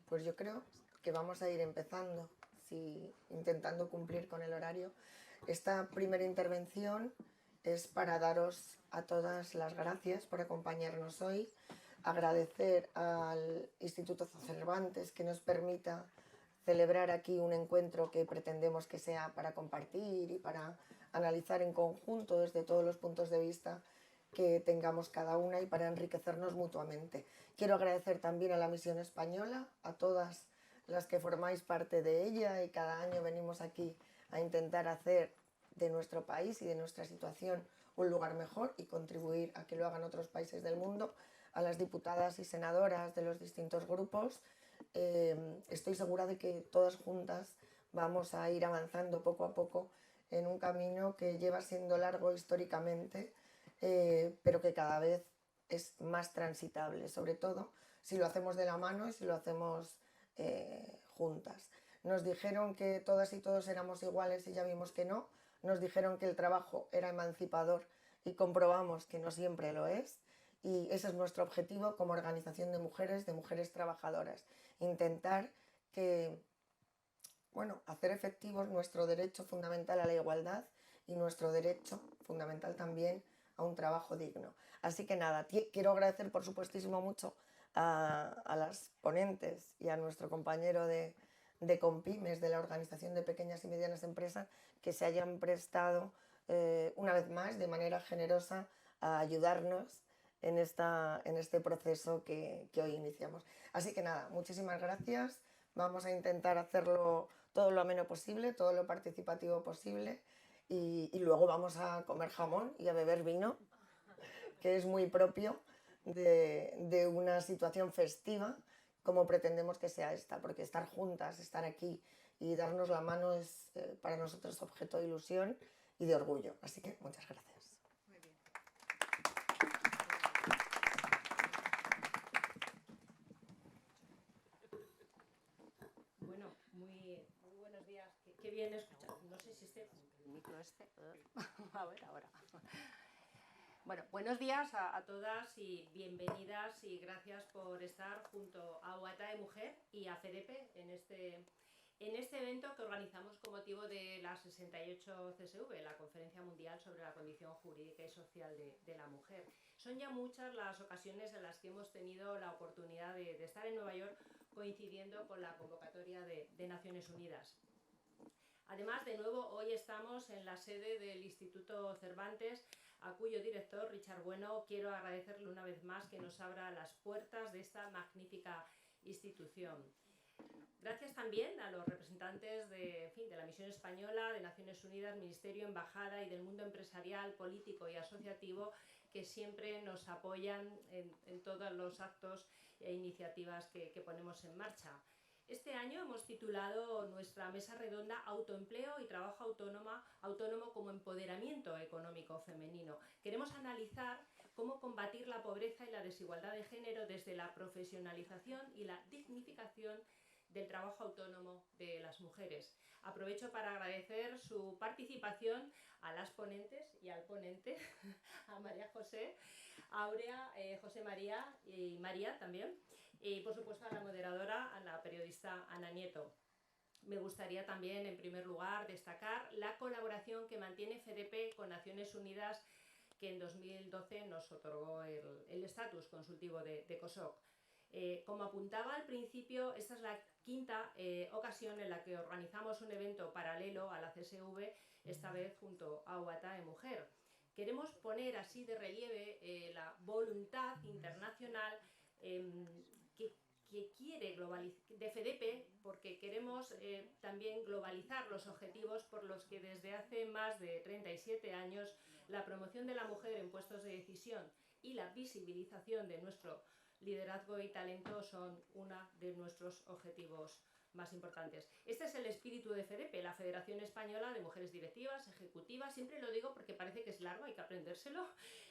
Pues yo creo que vamos a ir empezando, intentando cumplir con el horario. Esta primera intervención es para daros a todas las gracias por acompañarnos hoy, agradecer al Instituto Cervantes que nos permita celebrar aquí un encuentro que pretendemos que sea para compartir y para analizar en conjunto desde todos los puntos de vista que tengamos cada una y para enriquecernos mutuamente. Quiero agradecer también a la Misión Española, a todas las que formáis parte de ella y cada año venimos aquí a intentar hacer de nuestro país y de nuestra situación un lugar mejor y contribuir a que lo hagan otros países del mundo, a las diputadas y senadoras de los distintos grupos. Estoy segura de que todas juntas vamos a ir avanzando poco a poco en un camino que lleva siendo largo históricamente, pero que cada vez es más transitable, sobre todo si lo hacemos de la mano y si lo hacemos juntas. Nos dijeron que todas y todos éramos iguales y ya vimos que no. Nos dijeron que el trabajo era emancipador y comprobamos que no siempre lo es. Y ese es nuestro objetivo como organización de mujeres trabajadoras. Intentar que, hacer efectivos nuestro derecho fundamental a la igualdad y nuestro derecho fundamental también a un trabajo digno. Así que nada, quiero agradecer por supuestísimo mucho a las ponentes y a nuestro compañero de Compymes, de la Organización de Pequeñas y Medianas Empresas, que se hayan prestado una vez más de manera generosa a ayudarnos en este proceso que hoy iniciamos. Así que nada, muchísimas gracias. Vamos a intentar hacerlo todo lo ameno posible, todo lo participativo posible y luego vamos a comer jamón y a beber vino, que es muy propio de una situación festiva como pretendemos que sea esta, porque estar juntas, estar aquí y darnos la mano es para nosotros objeto de ilusión y de orgullo. Así que muchas gracias. Muy bien. Bueno, muy buenos días. Qué bien escuchar. No sé si el micro a ver, ahora. Bueno, buenos días a todas y bienvenidas y gracias por estar junto a UATA de Mujer y a FEDEPE en este evento que organizamos con motivo de la 68 CSV, la Conferencia Mundial sobre la Condición Jurídica y Social de la Mujer. Son ya muchas las ocasiones en las que hemos tenido la oportunidad de estar en Nueva York coincidiendo con la convocatoria de Naciones Unidas. Además, de nuevo, hoy estamos en la sede del Instituto Cervantes, a cuyo director, Richard Bueno, quiero agradecerle una vez más que nos abra las puertas de esta magnífica institución. Gracias también a los representantes de la Misión Española, de Naciones Unidas, Ministerio, Embajada y del mundo empresarial, político y asociativo que siempre nos apoyan en todos los actos e iniciativas que ponemos en marcha. Este año hemos titulado nuestra mesa redonda Autoempleo y Trabajo autónomo como empoderamiento económico femenino. Queremos analizar cómo combatir la pobreza y la desigualdad de género desde la profesionalización y la dignificación del trabajo autónomo de las mujeres. Aprovecho para agradecer su participación a las ponentes y al ponente, a María José, Aurea, José María y María también, y por supuesto a la moderadora, a la periodista Ana Nieto. Me gustaría también, en primer lugar, destacar la colaboración que mantiene FEDEPE con Naciones Unidas, que en 2012 nos otorgó el estatus consultivo de COSOC. Como apuntaba al principio, esta es la quinta ocasión en la que organizamos un evento paralelo a la CSV, esta vez junto a UATA de Mujer. Queremos poner así de relieve la voluntad internacional que quiere de FEDEPE, porque queremos también globalizar los objetivos por los que desde hace más de 37 años la promoción de la mujer en puestos de decisión y la visibilización de nuestro liderazgo y talento son uno de nuestros objetivos más importantes. Este es el espíritu de FEDEPE, la Federación Española de Mujeres Directivas, Ejecutivas, siempre lo digo porque parece que es largo, hay que aprendérselo,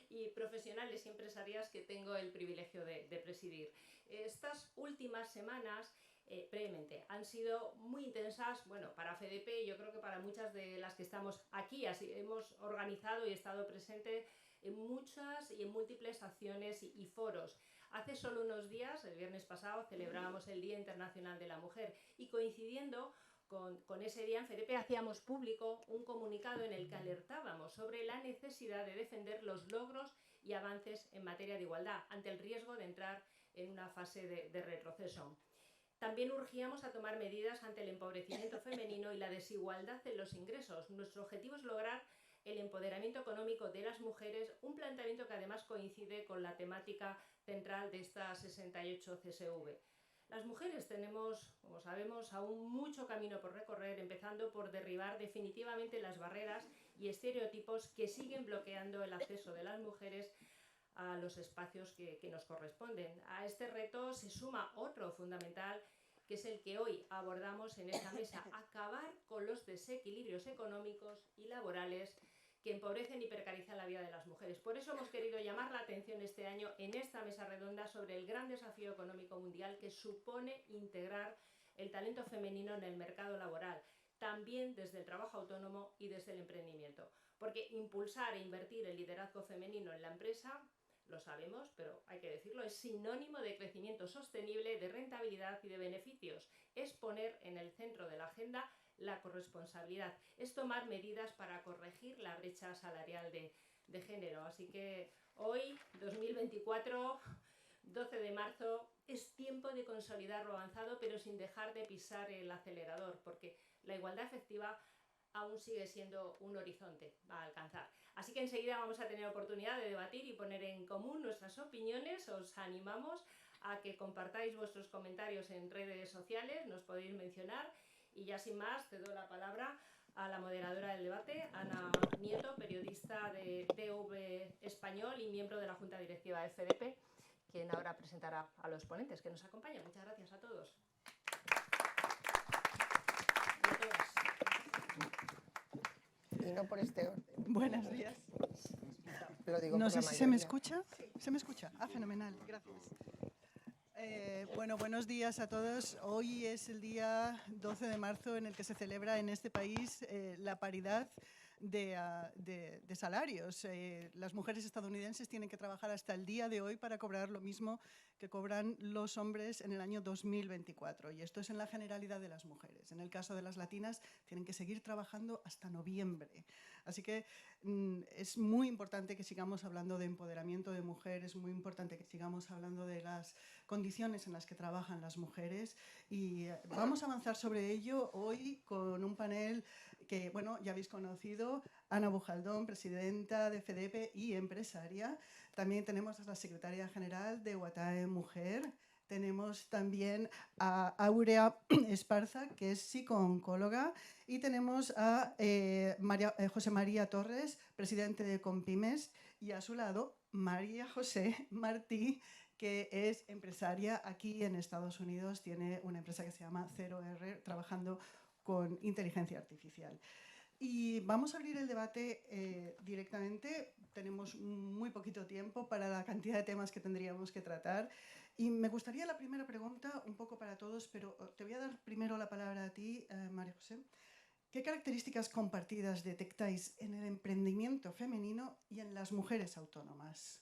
y profesionales y empresarias que tengo el privilegio de presidir. Estas últimas semanas brevemente, han sido muy intensas, bueno, para FEDEPE y yo creo que para muchas de las que estamos aquí, así hemos organizado y estado presente en muchas y en múltiples acciones y foros. Hace solo unos días, el viernes pasado, celebrábamos el Día Internacional de la Mujer y coincidiendo con ese día en FEDEPE hacíamos público un comunicado en el que alertábamos sobre la necesidad de defender los logros y avances en materia de igualdad ante el riesgo de entrar en una fase de retroceso. También urgíamos a tomar medidas ante el empobrecimiento femenino y la desigualdad en los ingresos. Nuestro objetivo es lograr el empoderamiento económico de las mujeres, un planteamiento que además coincide con la temática central de esta 68 CSV. Las mujeres tenemos, como sabemos, aún mucho camino por recorrer, empezando por derribar definitivamente las barreras y estereotipos que siguen bloqueando el acceso de las mujeres a los espacios que nos corresponden. A este reto se suma otro fundamental, que es el que hoy abordamos en esta mesa: acabar con los desequilibrios económicos y laborales que empobrecen y precarizan la vida de las mujeres. Por eso hemos querido llamar la atención este año en esta mesa redonda sobre el gran desafío económico mundial que supone integrar el talento femenino en el mercado laboral, también desde el trabajo autónomo y desde el emprendimiento. Porque impulsar e invertir el liderazgo femenino en la empresa, lo sabemos, pero hay que decirlo, es sinónimo de crecimiento sostenible, de rentabilidad y de beneficios. Es poner en el centro de la agenda la corresponsabilidad, es tomar medidas para corregir la brecha salarial de género. Así que hoy, 2024, 12 de marzo, es tiempo de consolidar lo avanzado, pero sin dejar de pisar el acelerador, porque la igualdad efectiva aún sigue siendo un horizonte a alcanzar. Así que enseguida vamos a tener oportunidad de debatir y poner en común nuestras opiniones. Os animamos a que compartáis vuestros comentarios en redes sociales, nos podéis mencionar. Y ya sin más, te doy la palabra a la moderadora del debate, Ana Nieto, periodista de TV Español y miembro de la Junta Directiva de FEDEPE, quien ahora presentará a los ponentes que nos acompañan. Muchas gracias a todos. Y no por este orden. Buenos días. Lo digo No por sé la si se me mayoría. escucha. ¿Se me escucha? Ah, fenomenal. Gracias. Bueno, buenos días a todos. Hoy es el día 12 de marzo en el que se celebra en este país la paridad de salarios. Las mujeres estadounidenses tienen que trabajar hasta el día de hoy para cobrar lo mismo que cobran los hombres en el año 2024. Y esto es en la generalidad de las mujeres. En el caso de las latinas, tienen que seguir trabajando hasta noviembre. Así que es muy importante que sigamos hablando de empoderamiento de mujeres, es muy importante que sigamos hablando de las condiciones en las que trabajan las mujeres, y vamos a avanzar sobre ello hoy con un panel que, bueno, ya habéis conocido: Ana Bujaldón, presidenta de FEDEPE y empresaria. También tenemos a la secretaria general de Watae Mujer. Tenemos también a Aurea Esparza, que es psicooncóloga, y tenemos a José María Torres, presidente de Compymes, y a su lado María José Martí, que es empresaria aquí en Estados Unidos. Tiene una empresa que se llama 0R, trabajando con inteligencia artificial. Y vamos a abrir el debate directamente. Tenemos muy poquito tiempo para la cantidad de temas que tendríamos que tratar. Y me gustaría la primera pregunta, un poco para todos, pero te voy a dar primero la palabra a ti, María José. ¿Qué características compartidas detectáis en el emprendimiento femenino y en las mujeres autónomas?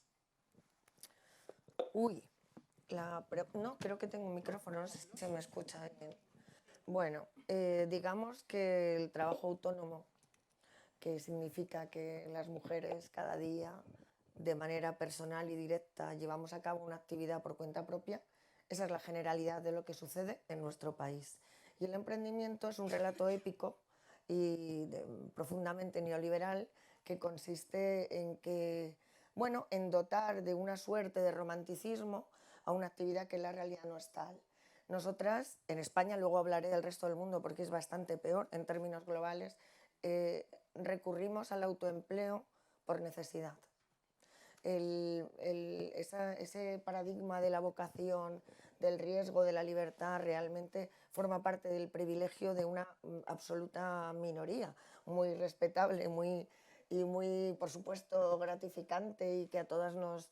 Uy, no, creo que tengo un micrófono, no sé si se me escucha bien. Bueno, digamos que el trabajo autónomo, que significa que las mujeres cada día, de manera personal y directa, llevamos a cabo una actividad por cuenta propia, esa es la generalidad de lo que sucede en nuestro país. Y el emprendimiento es un relato épico y profundamente neoliberal, que consiste en que, bueno, en dotar de una suerte de romanticismo a una actividad que en la realidad no es tal. Nosotras, en España, luego hablaré del resto del mundo porque es bastante peor en términos globales, recurrimos al autoempleo por necesidad. Ese paradigma de la vocación, del riesgo, de la libertad, realmente forma parte del privilegio de una absoluta minoría, muy respetable y muy, por supuesto, gratificante, y que a todas nos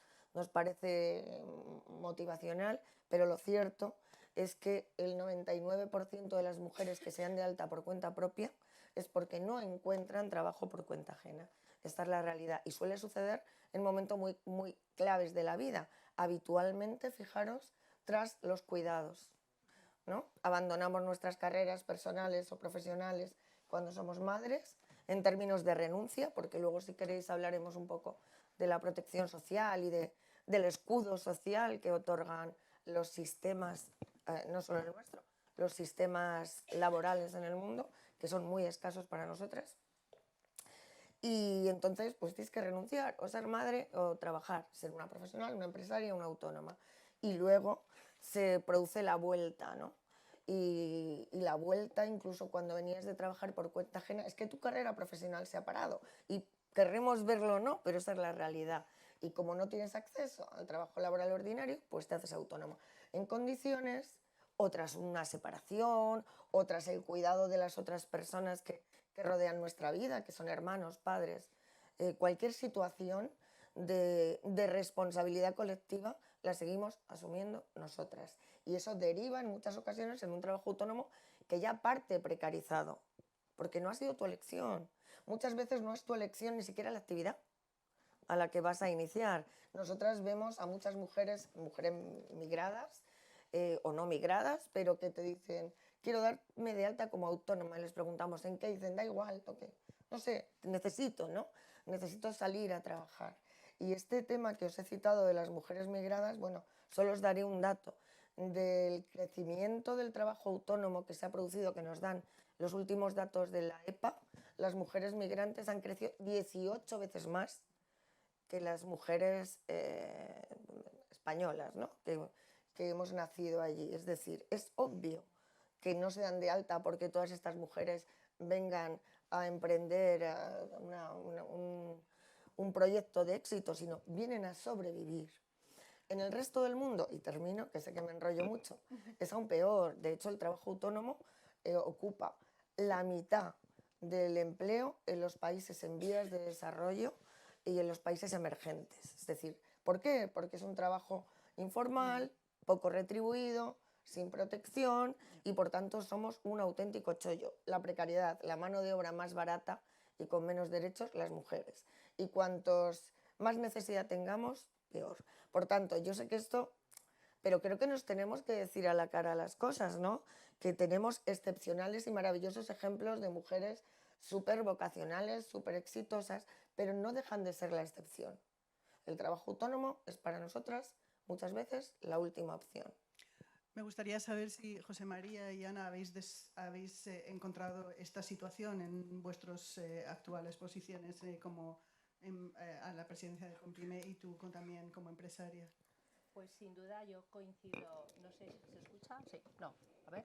parece motivacional, pero lo cierto es que el 99% de las mujeres que se dan de alta por cuenta propia es porque no encuentran trabajo por cuenta ajena. Esta es la realidad y suele suceder en momentos muy claves de la vida. habitualmente, fijaros, tras los cuidados, ¿no? Abandonamos nuestras carreras personales o profesionales cuando somos madres, en términos de renuncia, porque luego si queréis hablaremos un poco de la protección social y del escudo social que otorgan los sistemas, no solo el nuestro, los sistemas laborales en el mundo, que son muy escasos para nosotras. Y entonces pues tienes que renunciar o ser madre o trabajar, ser una profesional, una empresaria, una autónoma. Y luego se produce la vuelta, ¿no? Y la vuelta, incluso cuando venías de trabajar por cuenta ajena, es que tu carrera profesional se ha parado. Y querremos verlo o no, pero esa es la realidad. Y como no tienes acceso al trabajo laboral ordinario, pues te haces autónoma. En condiciones, otras una separación, otras el cuidado de las otras personas que rodean nuestra vida, que son hermanos, padres, cualquier situación de responsabilidad colectiva la seguimos asumiendo nosotras. Y eso deriva en muchas ocasiones en un trabajo autónomo que ya parte precarizado, porque no ha sido tu elección. Muchas veces no es tu elección ni siquiera la actividad a la que vas a iniciar. Nosotras vemos a muchas mujeres migradas o no migradas, pero que te dicen, quiero darme de alta como autónoma, y les preguntamos en qué, dicen, da igual, toque, no sé, necesito, ¿no? Necesito salir a trabajar. Y este tema que os he citado de las mujeres migradas, bueno, solo os daré un dato del crecimiento del trabajo autónomo que se ha producido, que nos dan los últimos datos de la EPA. Las mujeres migrantes han crecido 18 veces más que las mujeres españolas, ¿no? que hemos nacido allí. Es decir, es obvio que no se dan de alta porque todas estas mujeres vengan a emprender un proyecto de éxito, sino vienen a sobrevivir. En el resto del mundo, y termino, que sé que me enrollo mucho, es aún peor. De hecho, el trabajo autónomo ocupa la mitad del empleo en los países en vías de desarrollo y en los países emergentes. Es decir, ¿por qué? Porque es un trabajo informal, poco retribuido, sin protección y por tanto somos un auténtico chollo. La precariedad, la mano de obra más barata y con menos derechos, las mujeres. Y cuantos más necesidad tengamos, peor. Por tanto, yo sé que esto, pero creo que nos tenemos que decir a la cara las cosas, ¿no? Que tenemos excepcionales y maravillosos ejemplos de mujeres súper vocacionales, súper exitosas, pero no dejan de ser la excepción. El trabajo autónomo es para nosotras muchas veces la última opción. Me gustaría saber si José María y Ana habéis encontrado esta situación en vuestras actuales posiciones como a la presidencia de Comprime y tú también como empresaria. Pues sin duda yo coincido, no sé si se escucha, sí, no, a ver,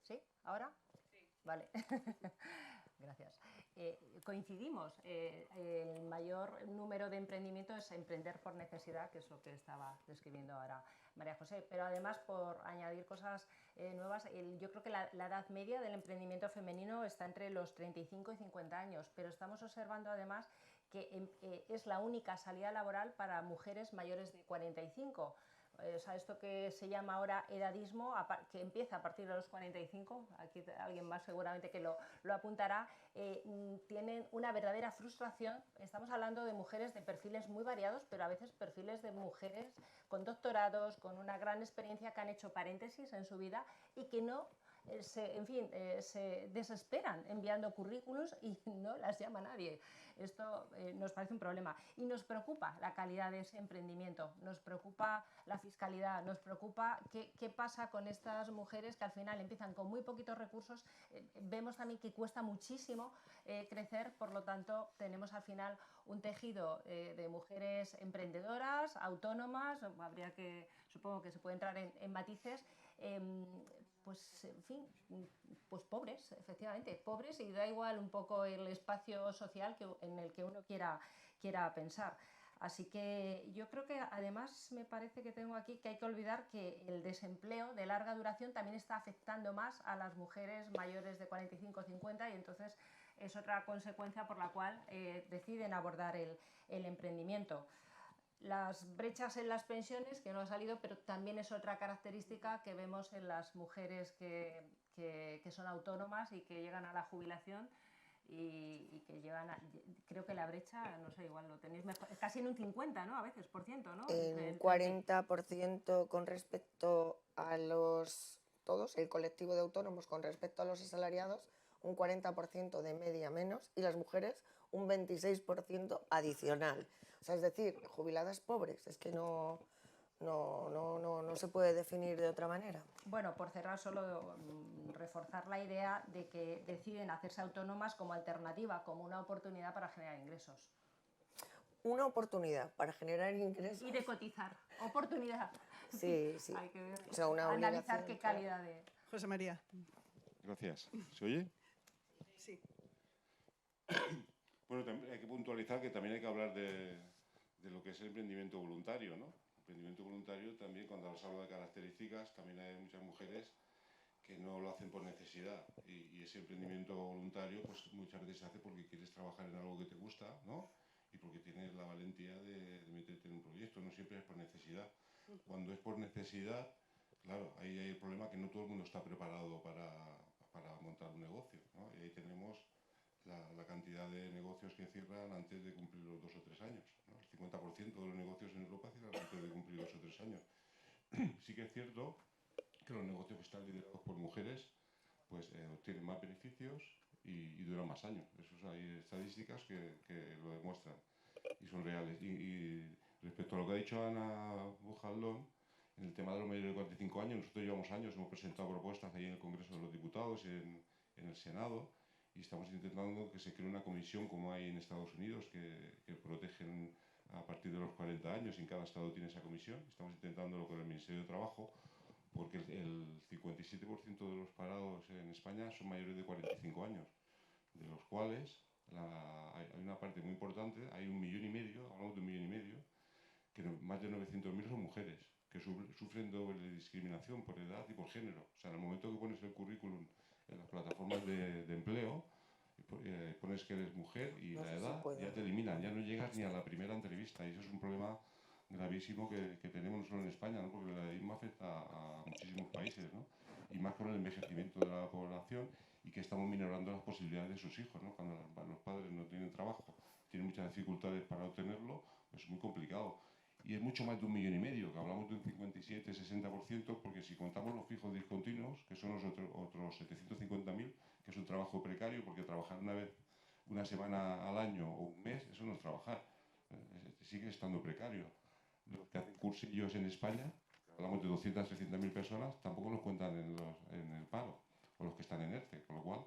¿sí? ¿Ahora? Sí. Vale, gracias. Coincidimos, el mayor número de emprendimientos es emprender por necesidad, que es lo que estaba describiendo ahora María José, pero además por añadir cosas nuevas, yo creo que la edad media del emprendimiento femenino está entre los 35 y 50 años, pero estamos observando además que es la única salida laboral para mujeres mayores de 45. O sea, esto que se llama ahora edadismo, que empieza a partir de los 45, aquí alguien más seguramente que lo apuntará, tienen una verdadera frustración. Estamos hablando de mujeres de perfiles muy variados, pero a veces perfiles de mujeres con doctorados, con una gran experiencia, que han hecho paréntesis en su vida y que no se desesperan enviando currículos y no las llama nadie. Esto nos parece un problema y nos preocupa la calidad de ese emprendimiento, nos preocupa la fiscalidad, nos preocupa qué pasa con estas mujeres que al final empiezan con muy poquitos recursos. Vemos también que cuesta muchísimo crecer, por lo tanto tenemos al final un tejido de mujeres emprendedoras, autónomas, supongo que se puede entrar en matices, pues en fin, pues pobres, efectivamente, pobres, y da igual un poco el espacio social en el que uno quiera pensar. Así que yo creo que además me parece que tengo aquí que hay que olvidar que el desempleo de larga duración también está afectando más a las mujeres mayores de 45 o 50 y entonces es otra consecuencia por la cual deciden abordar el emprendimiento. Las brechas en las pensiones, que no ha salido, pero también es otra característica que vemos en las mujeres que son autónomas y que llegan a la jubilación, y que llevan, creo que la brecha, no sé, igual lo tenéis mejor, casi en un 50, ¿no? A veces, por ciento, ¿no? En 40% con respecto a todos, el colectivo de autónomos con respecto a los asalariados, un 40% de media menos, y las mujeres un 26% adicional. O sea, es decir, jubiladas pobres, es que no se puede definir de otra manera. Bueno, por cerrar, solo reforzar la idea de que deciden hacerse autónomas como alternativa, como una oportunidad para generar ingresos. Una oportunidad para generar ingresos. Y de cotizar. Oportunidad. Sí, sí. Hay que ver, o sea, una analizar qué calidad de... José María. Gracias. ¿Se oye? Sí. Bueno, también hay que puntualizar que también hay que hablar de lo que es el emprendimiento voluntario, ¿no? El emprendimiento voluntario también, cuando se habla de características, también hay muchas mujeres que no lo hacen por necesidad, y ese emprendimiento voluntario pues muchas veces se hace porque quieres trabajar en algo que te gusta, ¿no? Y porque tienes la valentía de meterte en un proyecto, no siempre es por necesidad. Cuando es por necesidad, claro, ahí hay el problema que no todo el mundo está preparado para montar un negocio, ¿no? Y ahí tenemos la cantidad de negocios que cierran antes de cumplir los 2 o 3 años, ¿no? El 50% de los negocios en Europa cierran antes de cumplir 2 o 3 años. Sí que es cierto que los negocios que están liderados por mujeres pues obtienen más beneficios y duran más años. Eso hay estadísticas que lo demuestran y son reales. Y respecto a lo que ha dicho Ana Bujaldón, en el tema de los mayores de 45 años, nosotros llevamos años, hemos presentado propuestas ahí en el Congreso de los Diputados, en el Senado, y estamos intentando que se cree una comisión como hay en Estados Unidos, que protegen a partir de los 40 años, y en cada estado tiene esa comisión. Estamos intentándolo con el Ministerio de Trabajo, porque el 57% de los parados en España son mayores de 45 años, de los cuales hay una parte muy importante, hay 1,5 millones, hablamos de 1,5 millones, que más de 900.000 son mujeres, que sufren doble discriminación por edad y por género. O sea, en el momento que pones el currículum en las plataformas de empleo, pones que eres mujer y la edad ya te eliminan, ya no llegas ni a la primera entrevista, y eso es un problema gravísimo que tenemos no solo en España, ¿no? Porque el edadismo afecta a muchísimos países, ¿no? Y más con el envejecimiento de la población, y que estamos minorando las posibilidades de sus hijos, ¿no? Cuando los padres no tienen trabajo, tienen muchas dificultades para obtenerlo, pues es muy complicado. Y es mucho más de 1,5 millones, que hablamos de un 57-60%, porque si contamos los fijos discontinuos, que son los otros 750.000, que es un trabajo precario, porque trabajar una semana al año o un mes, eso no es trabajar, sigue estando precario. Los que hacen cursillos en España, hablamos de 200-300.000 personas, tampoco nos cuentan en el paro, o los que están en ERTE, con lo cual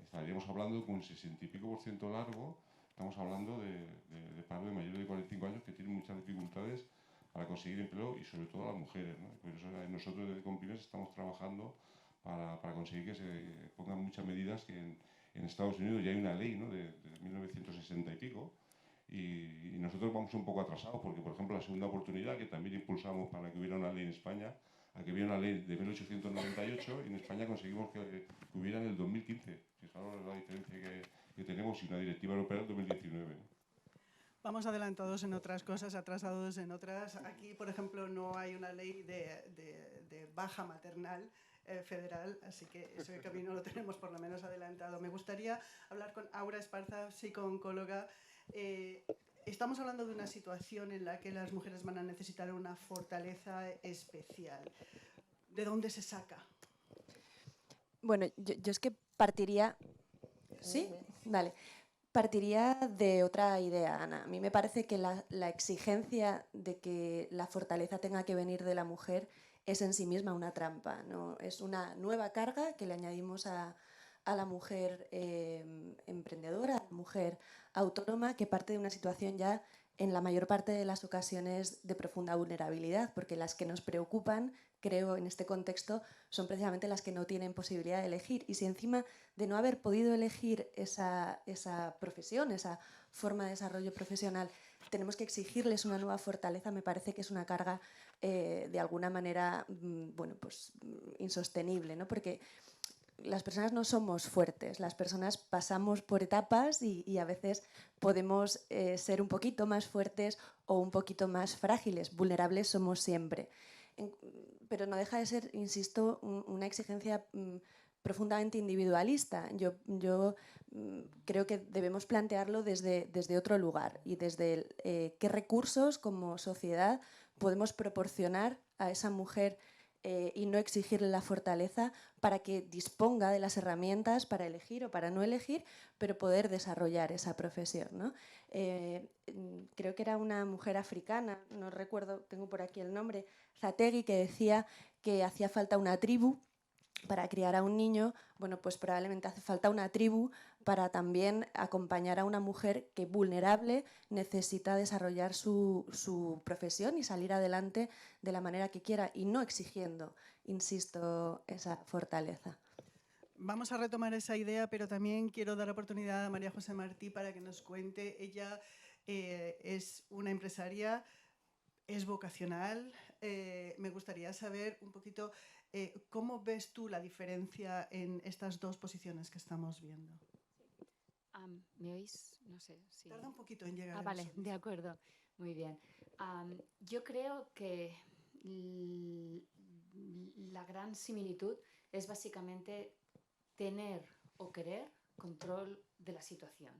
estaríamos hablando con un 60 y pico % largo. Estamos hablando de paro de mayores de 45 años que tienen muchas dificultades para conseguir empleo, y sobre todo las mujeres, ¿no? Por eso nosotros desde Compines estamos trabajando para conseguir que se pongan muchas medidas, que en Estados Unidos ya hay una ley, ¿no? de 1960 y pico, y nosotros vamos un poco atrasados, porque por ejemplo la segunda oportunidad, que también impulsamos para que hubiera una ley en España, a que hubiera una ley de 1898, y en España conseguimos que hubiera en el 2015. Fijaros la diferencia que tenemos, y una directiva europea del 2019. Vamos adelantados en otras cosas, atrasados en otras. Aquí, por ejemplo, no hay una ley de baja maternal federal, así que ese camino lo tenemos por lo menos adelantado. Me gustaría hablar con Aura Esparza, psicooncóloga. Estamos hablando de una situación en la que las mujeres van a necesitar una fortaleza especial. ¿De dónde se saca? Bueno, yo es que partiría... ¿Sí? Vale. Partiría de otra idea, Ana. A mí me parece que la exigencia de que la fortaleza tenga que venir de la mujer es en sí misma una trampa, ¿no? Es una nueva carga que le añadimos a la mujer emprendedora, a la mujer autónoma, que parte de una situación ya en la mayor parte de las ocasiones de profunda vulnerabilidad, porque las que nos preocupan, creo, en este contexto, son precisamente las que no tienen posibilidad de elegir. Y si encima de no haber podido elegir esa profesión, esa forma de desarrollo profesional, tenemos que exigirles una nueva fortaleza, me parece que es una carga de alguna manera bueno, pues, insostenible, ¿no? Porque las personas no somos fuertes, las personas pasamos por etapas y a veces podemos ser un poquito más fuertes o un poquito más frágiles. Vulnerables somos siempre. Pero no deja de ser, insisto, una exigencia profundamente individualista. Yo creo que debemos plantearlo desde otro lugar y desde qué recursos como sociedad podemos proporcionar a esa mujer y no exigirle la fortaleza para que disponga de las herramientas para elegir o para no elegir, pero poder desarrollar esa profesión, ¿no? Creo que era una mujer africana, no recuerdo, tengo por aquí el nombre, Zategui, que decía que hacía falta una tribu para criar a un niño. Bueno, pues probablemente hace falta una tribu para también acompañar a una mujer que vulnerable necesita desarrollar su profesión y salir adelante de la manera que quiera y no exigiendo, insisto, esa fortaleza. Vamos a retomar esa idea, pero también quiero dar oportunidad a María José Martí para que nos cuente. Ella es una empresaria, es vocacional. Me gustaría saber un poquito cómo ves tú la diferencia en estas dos posiciones que estamos viendo. ¿Me oís? No sé si... Tarda un poquito en llegar. Vale, de acuerdo. Muy bien. Yo creo que la gran similitud es básicamente tener o querer control de la situación.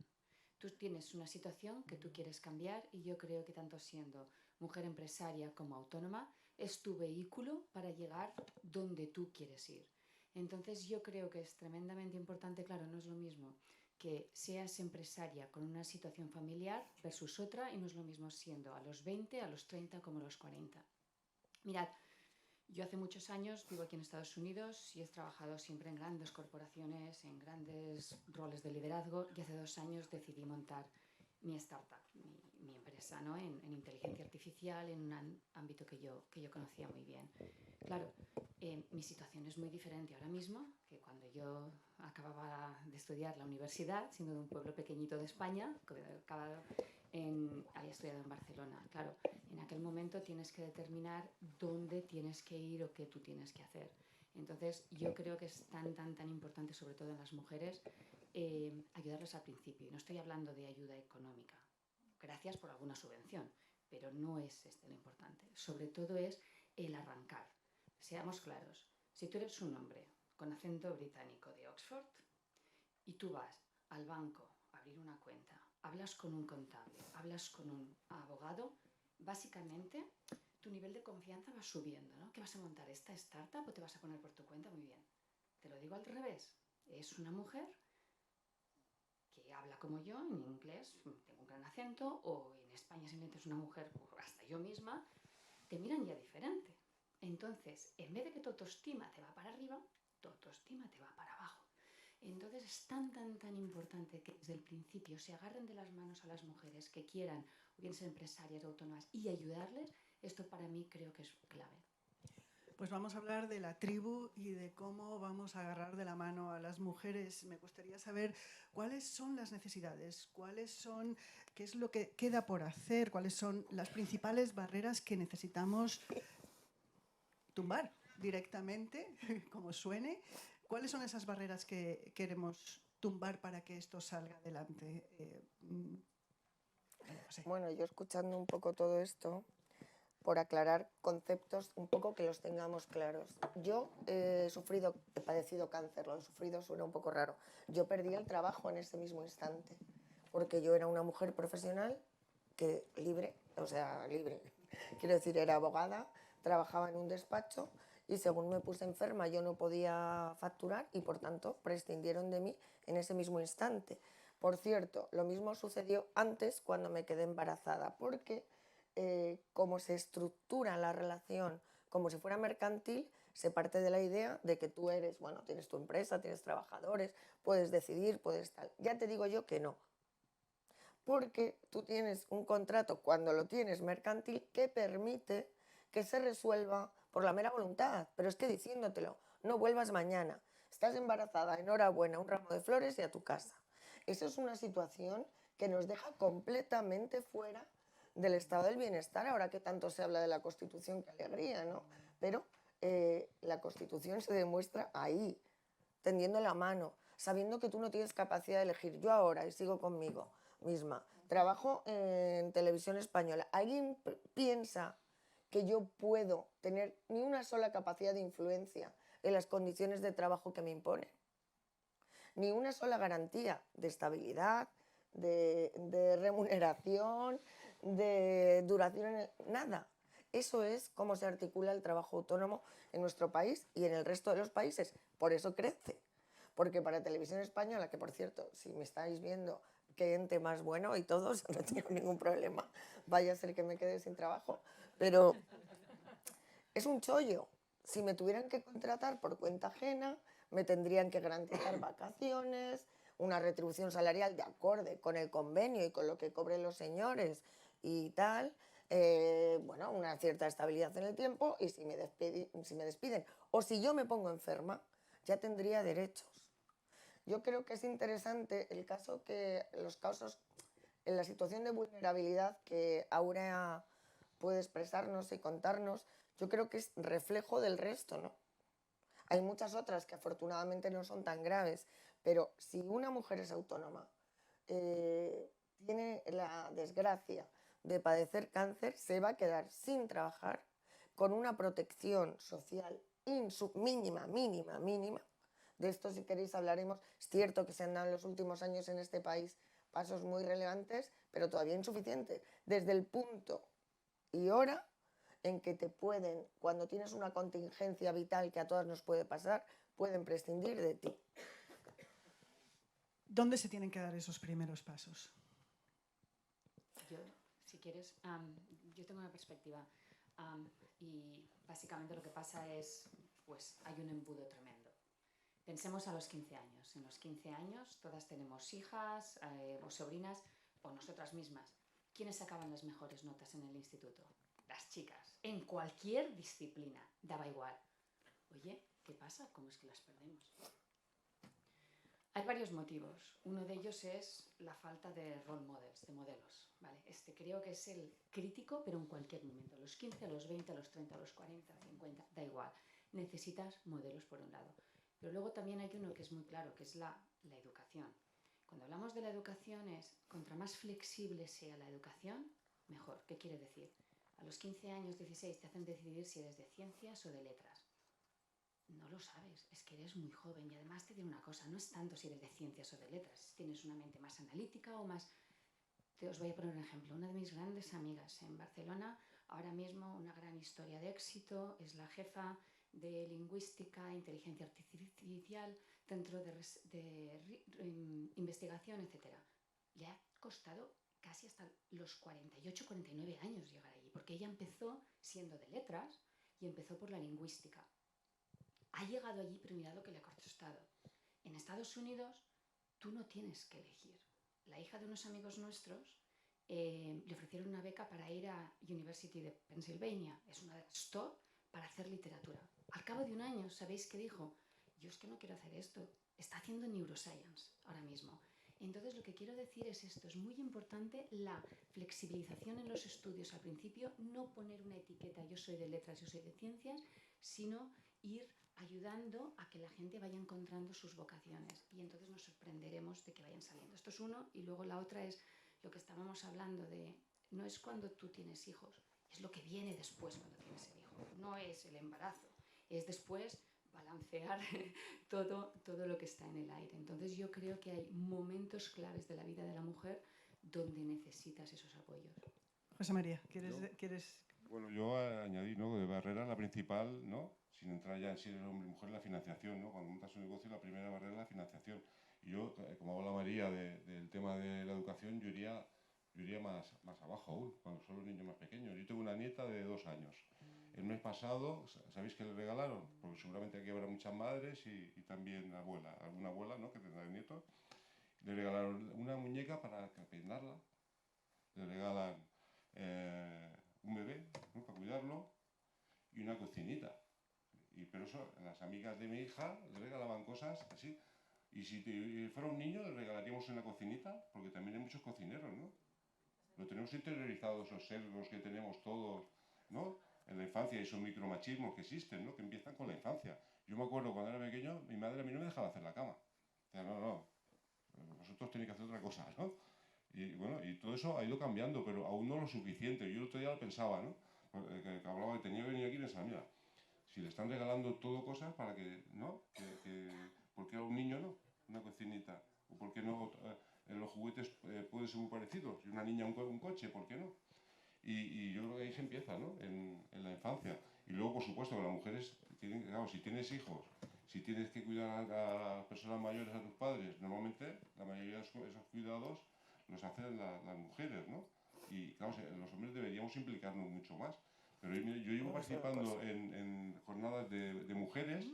Tú tienes una situación que tú quieres cambiar y yo creo que tanto siendo mujer empresaria como autónoma es tu vehículo para llegar donde tú quieres ir. Entonces yo creo que es tremendamente importante, claro, no es lo mismo que seas empresaria con una situación familiar versus otra, y no es lo mismo siendo a los 20, a los 30 como a los 40. Mirad, yo hace muchos años vivo aquí en Estados Unidos y he trabajado siempre en grandes corporaciones, en grandes roles de liderazgo, y hace 2 años decidí montar mi startup, mi empresa, ¿no? en inteligencia artificial, en un ámbito que yo conocía muy bien. Claro, mi situación es muy diferente ahora mismo que cuando yo acababa de estudiar la universidad, siendo de un pueblo pequeñito de España, había estudiado en Barcelona. Claro, en aquel momento tienes que determinar dónde tienes que ir o qué tú tienes que hacer. Entonces, yo creo que es tan importante, sobre todo en las mujeres, ayudarles al principio. Y no estoy hablando de ayuda económica. Gracias por alguna subvención, pero no es lo importante. Sobre todo es el arrancar. Seamos claros, si tú eres un hombre con acento británico de Oxford y tú vas al banco a abrir una cuenta, hablas con un contable, hablas con un abogado, básicamente tu nivel de confianza va subiendo, ¿no? ¿Qué vas a montar? ¿Esta startup o te vas a poner por tu cuenta? Muy bien. Te lo digo al revés. Es una mujer que habla como yo, en inglés, tengo un gran acento, o en España simplemente es una mujer, hasta yo misma, te miran ya diferente. Entonces, en vez de que tu autoestima te va para arriba, tu autoestima te va para abajo. Entonces es tan importante que desde el principio se agarren de las manos a las mujeres que quieran, o bien ser empresarias o autónomas, y ayudarles. Esto para mí creo que es clave. Pues vamos a hablar de la tribu y de cómo vamos a agarrar de la mano a las mujeres. Me gustaría saber cuáles son las necesidades, qué es lo que queda por hacer, cuáles son las principales barreras que necesitamos tumbar directamente, como suene. ¿Cuáles son esas barreras que queremos tumbar para que esto salga adelante? No sé. Bueno, yo escuchando un poco todo esto, por aclarar conceptos, un poco que los tengamos claros. Yo he padecido cáncer, lo he sufrido, suena un poco raro. Yo perdí el trabajo en ese mismo instante, porque yo era una mujer profesional libre, quiero decir, era abogada, trabajaba en un despacho y según me puse enferma yo no podía facturar y por tanto prescindieron de mí en ese mismo instante. Por cierto, lo mismo sucedió antes cuando me quedé embarazada, porque como se estructura la relación como si fuera mercantil, se parte de la idea de que tú tienes tu empresa, tienes trabajadores, puedes decidir, puedes tal. Ya te digo yo que no. Porque tú tienes un contrato, cuando lo tienes mercantil, que permite que se resuelva por la mera voluntad. Pero es que diciéndotelo, no vuelvas mañana. Estás embarazada, enhorabuena, un ramo de flores y a tu casa. Eso es una situación que nos deja completamente fuera del estado del bienestar, ahora que tanto se habla de la Constitución, qué alegría, ¿no? Pero la Constitución se demuestra ahí, tendiendo la mano, sabiendo que tú no tienes capacidad de elegir. Yo ahora, y sigo conmigo misma, trabajo en Televisión Española. ¿Alguien piensa que yo puedo tener ni una sola capacidad de influencia en las condiciones de trabajo que me imponen. Ni una sola garantía de estabilidad, de remuneración, de duración, nada. Eso es cómo se articula el trabajo autónomo en nuestro país y en el resto de los países. Por eso crece. Porque para Televisión Española, que por cierto, si me estáis viendo, qué ente más bueno y todos, no tengo ningún problema. Vaya a ser que me quede sin trabajo. Pero es un chollo. Si me tuvieran que contratar por cuenta ajena, me tendrían que garantizar vacaciones, una retribución salarial de acorde con el convenio y con lo que cobren los señores y tal, bueno, una cierta estabilidad en el tiempo, y si me despiden o si yo me pongo enferma, ya tendría derechos. Yo creo que es interesante los casos, en la situación de vulnerabilidad que Aurea puede expresarnos y contarnos. Yo creo que es reflejo del resto, ¿no? Hay muchas otras que afortunadamente no son tan graves, pero si una mujer es autónoma, tiene la desgracia de padecer cáncer, se va a quedar sin trabajar, con una protección social mínima. De esto, si queréis, hablaremos. Es cierto que se han dado en los últimos años en este país pasos muy relevantes, pero todavía insuficientes. Desde el punto y hora en que cuando tienes una contingencia vital que a todas nos puede pasar, pueden prescindir de ti. ¿Dónde se tienen que dar esos primeros pasos? Yo, si quieres, yo tengo una perspectiva y básicamente lo que pasa es, pues hay un embudo tremendo. Pensemos a los 15 años. En los 15 años todas tenemos hijas o sobrinas o nosotras mismas. ¿Quiénes sacaban las mejores notas en el instituto? Las chicas, en cualquier disciplina, daba igual. Oye, ¿qué pasa? ¿Cómo es que las perdemos? Hay varios motivos. Uno de ellos es la falta de role models, de modelos, ¿vale? Creo que es el crítico, pero en cualquier momento. A los 15, a los 20, a los 30, a los 40, 50, da igual. Necesitas modelos por un lado. Pero luego también hay uno que es muy claro, que es la educación. Cuando hablamos de la educación es, contra más flexible sea la educación, mejor. ¿Qué quiere decir? A los 15 años, 16, te hacen decidir si eres de ciencias o de letras. No lo sabes, es que eres muy joven y además te diré una cosa, no es tanto si eres de ciencias o de letras, si tienes una mente más analítica o más... Os voy a poner un ejemplo. Una de mis grandes amigas en Barcelona, ahora mismo una gran historia de éxito, es la jefa de lingüística, inteligencia artificial, centro de investigación, etc. Le ha costado casi hasta los 48, 49 años llegar allí, porque ella empezó siendo de letras y empezó por la lingüística. Ha llegado allí, pero mirad lo que le ha costado. En Estados Unidos tú no tienes que elegir. La hija de unos amigos nuestros le ofrecieron una beca para ir a University de Pennsylvania, es una de las top, para hacer literatura. Al cabo de un año, ¿sabéis qué dijo? Yo es que no quiero hacer esto. Está haciendo neuroscience ahora mismo. Entonces lo que quiero decir es esto, es muy importante la flexibilización en los estudios. Al principio no poner una etiqueta, yo soy de letras, yo soy de ciencias, sino ir ayudando a que la gente vaya encontrando sus vocaciones y entonces nos sorprenderemos de que vayan saliendo. Esto es uno, y luego la otra es lo que estábamos hablando de, no es cuando tú tienes hijos, es lo que viene después cuando tienes el hijo, no es el embarazo, es después balancear todo lo que está en el aire. Entonces yo creo que hay momentos claves de la vida de la mujer donde necesitas esos apoyos. José María, ¿quieres...? Bueno, yo añadí, ¿no?, de barrera la principal, ¿no?, sin entrar ya en si eres hombre y mujer, la financiación, ¿no? Cuando montas un negocio, la primera barrera es la financiación. Y yo, como habla María del tema de la educación, yo iría más abajo aún, cuando son los niños más pequeños. Yo tengo una nieta de 2 años. El mes pasado, ¿sabéis qué le regalaron? Porque seguramente aquí habrá muchas madres y también alguna abuela, ¿no?, que tendrá nietos. Le regalaron una muñeca para peinarla. Le regalan un bebé, ¿no?, para cuidarlo, y una cocinita. Pero eso, las amigas de mi hija le regalaban cosas así. Y si fuera un niño, le regalaríamos una cocinita, porque también hay muchos cocineros, ¿no? Lo tenemos interiorizado, esos sesgos que tenemos todos, ¿no?, en la infancia, y esos micromachismos que existen, ¿no?, que empiezan con la infancia. Yo me acuerdo cuando era pequeño, mi madre a mí no me dejaba hacer la cama. O sea, no, vosotros tenéis que hacer otra cosa, ¿no? Y bueno, y todo eso ha ido cambiando, pero aún no lo suficiente. Yo el otro día lo pensaba, ¿no?, que hablaba que tenía que venir aquí y pensaba, mira, Si le están regalando todo cosas para que, ¿no? ¿Por qué a un niño no? Una cocinita. ¿O por qué no los juguetes pueden ser muy parecidos? Si una niña un coche, ¿por qué no? Y yo creo que ahí se empieza, ¿no? En la infancia. Y luego, por supuesto, que las mujeres tienen, claro, si tienes hijos, si tienes que cuidar a las personas mayores, a tus padres, normalmente la mayoría de esos cuidados los hacen las mujeres, ¿no? Y claro, los hombres deberíamos implicarnos mucho más. Pero yo llevo participando en jornadas de mujeres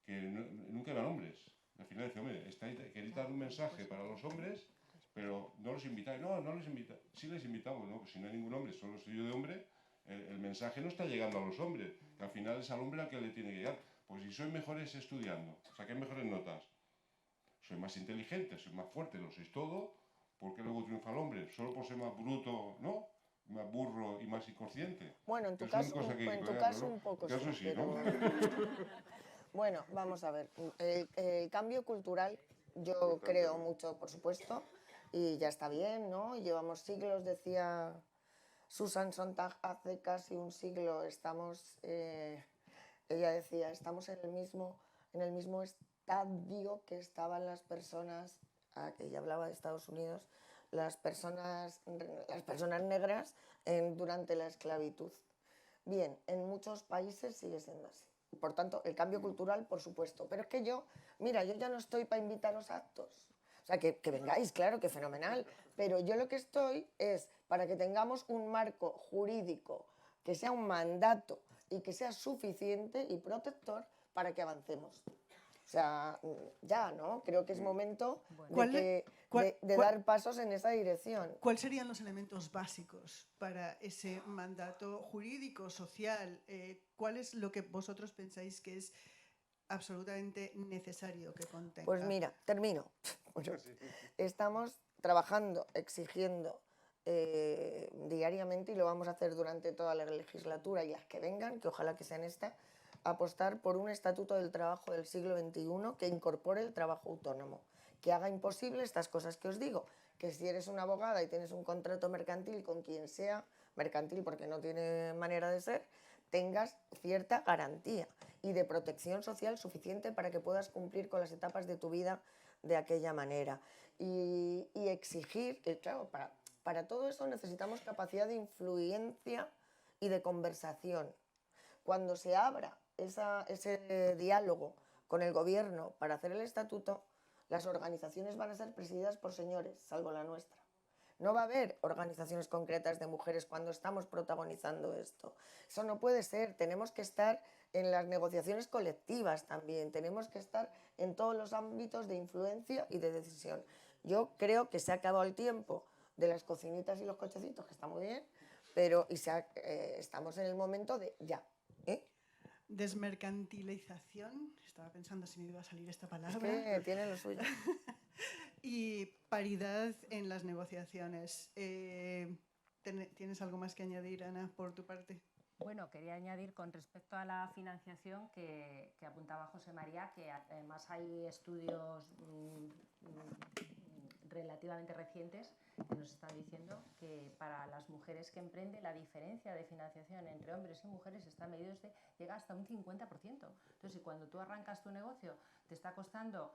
que nunca eran hombres. Al final dice, hombre, queréis dar un mensaje para los hombres, pero no los invitáis. No, no les invitáis. Sí les invitamos, ¿no? Pues si no hay ningún hombre, solo soy yo de hombre, el mensaje no está llegando a los hombres, que al final es al hombre al que le tiene que llegar. Pues si sois mejores estudiando, saquéis mejores notas, sois más inteligentes, sois más fuertes, lo sois todo, ¿por qué luego triunfa el hombre? Solo por ser más bruto, ¿no? Más burro y más inconsciente. Bueno, en tu Es una caso, cosa que, en tu claro, caso ¿no? un poco En tu caso sí, pero... ¿no? Bueno, vamos a ver. El cambio cultural, yo creo mucho, por supuesto, y ya está bien, ¿no? Llevamos siglos, decía Susan Sontag, hace casi un siglo estamos, ella decía, estamos en el mismo estadio que estaban las personas, que ella hablaba de Estados Unidos, las personas negras durante la esclavitud. Bien, en muchos países sigue siendo así. Por tanto, el cambio cultural, por supuesto. Pero es que mira, yo ya no estoy para invitaros a actos. O sea, que vengáis, claro, que fenomenal. Pero yo lo que estoy es para que tengamos un marco jurídico, que sea un mandato y que sea suficiente y protector para que avancemos. O sea, ya, ¿no? Creo que es momento de dar pasos en esa dirección. ¿Cuáles serían los elementos básicos para ese mandato jurídico, social? ¿Cuál es lo que vosotros pensáis que es absolutamente necesario que contenga? Pues mira, termino. Estamos trabajando, exigiendo diariamente, y lo vamos a hacer durante toda la legislatura y las que vengan, que ojalá que sean esta, apostar por un estatuto del trabajo del siglo XXI que incorpore el trabajo autónomo, que haga imposible estas cosas que os digo, que si eres una abogada y tienes un contrato mercantil con quien sea, mercantil porque no tiene manera de ser, tengas cierta garantía y de protección social suficiente para que puedas cumplir con las etapas de tu vida de aquella manera. Y exigir, que claro, para todo eso necesitamos capacidad de influencia y de conversación. Cuando se abra ese diálogo con el gobierno para hacer el estatuto, las organizaciones van a ser presididas por señores, salvo la nuestra. No va a haber organizaciones concretas de mujeres cuando estamos protagonizando esto. Eso no puede ser. Tenemos que estar en las negociaciones colectivas también. Tenemos que estar en todos los ámbitos de influencia y de decisión. Yo creo que se ha acabado el tiempo de las cocinitas y los cochecitos, que está muy bien, pero estamos en el momento de ya. Desmercantilización, estaba pensando si me iba a salir esta palabra. Es que tiene lo suyo. Y paridad en las negociaciones. ¿Tienes algo más que añadir, Ana, por tu parte? Bueno, quería añadir con respecto a la financiación que apuntaba José María, que además hay estudios relativamente recientes que nos están diciendo que para las mujeres que emprenden la diferencia de financiación entre hombres y mujeres está medido llega hasta un 50%. Entonces, si cuando tú arrancas tu negocio te está costando,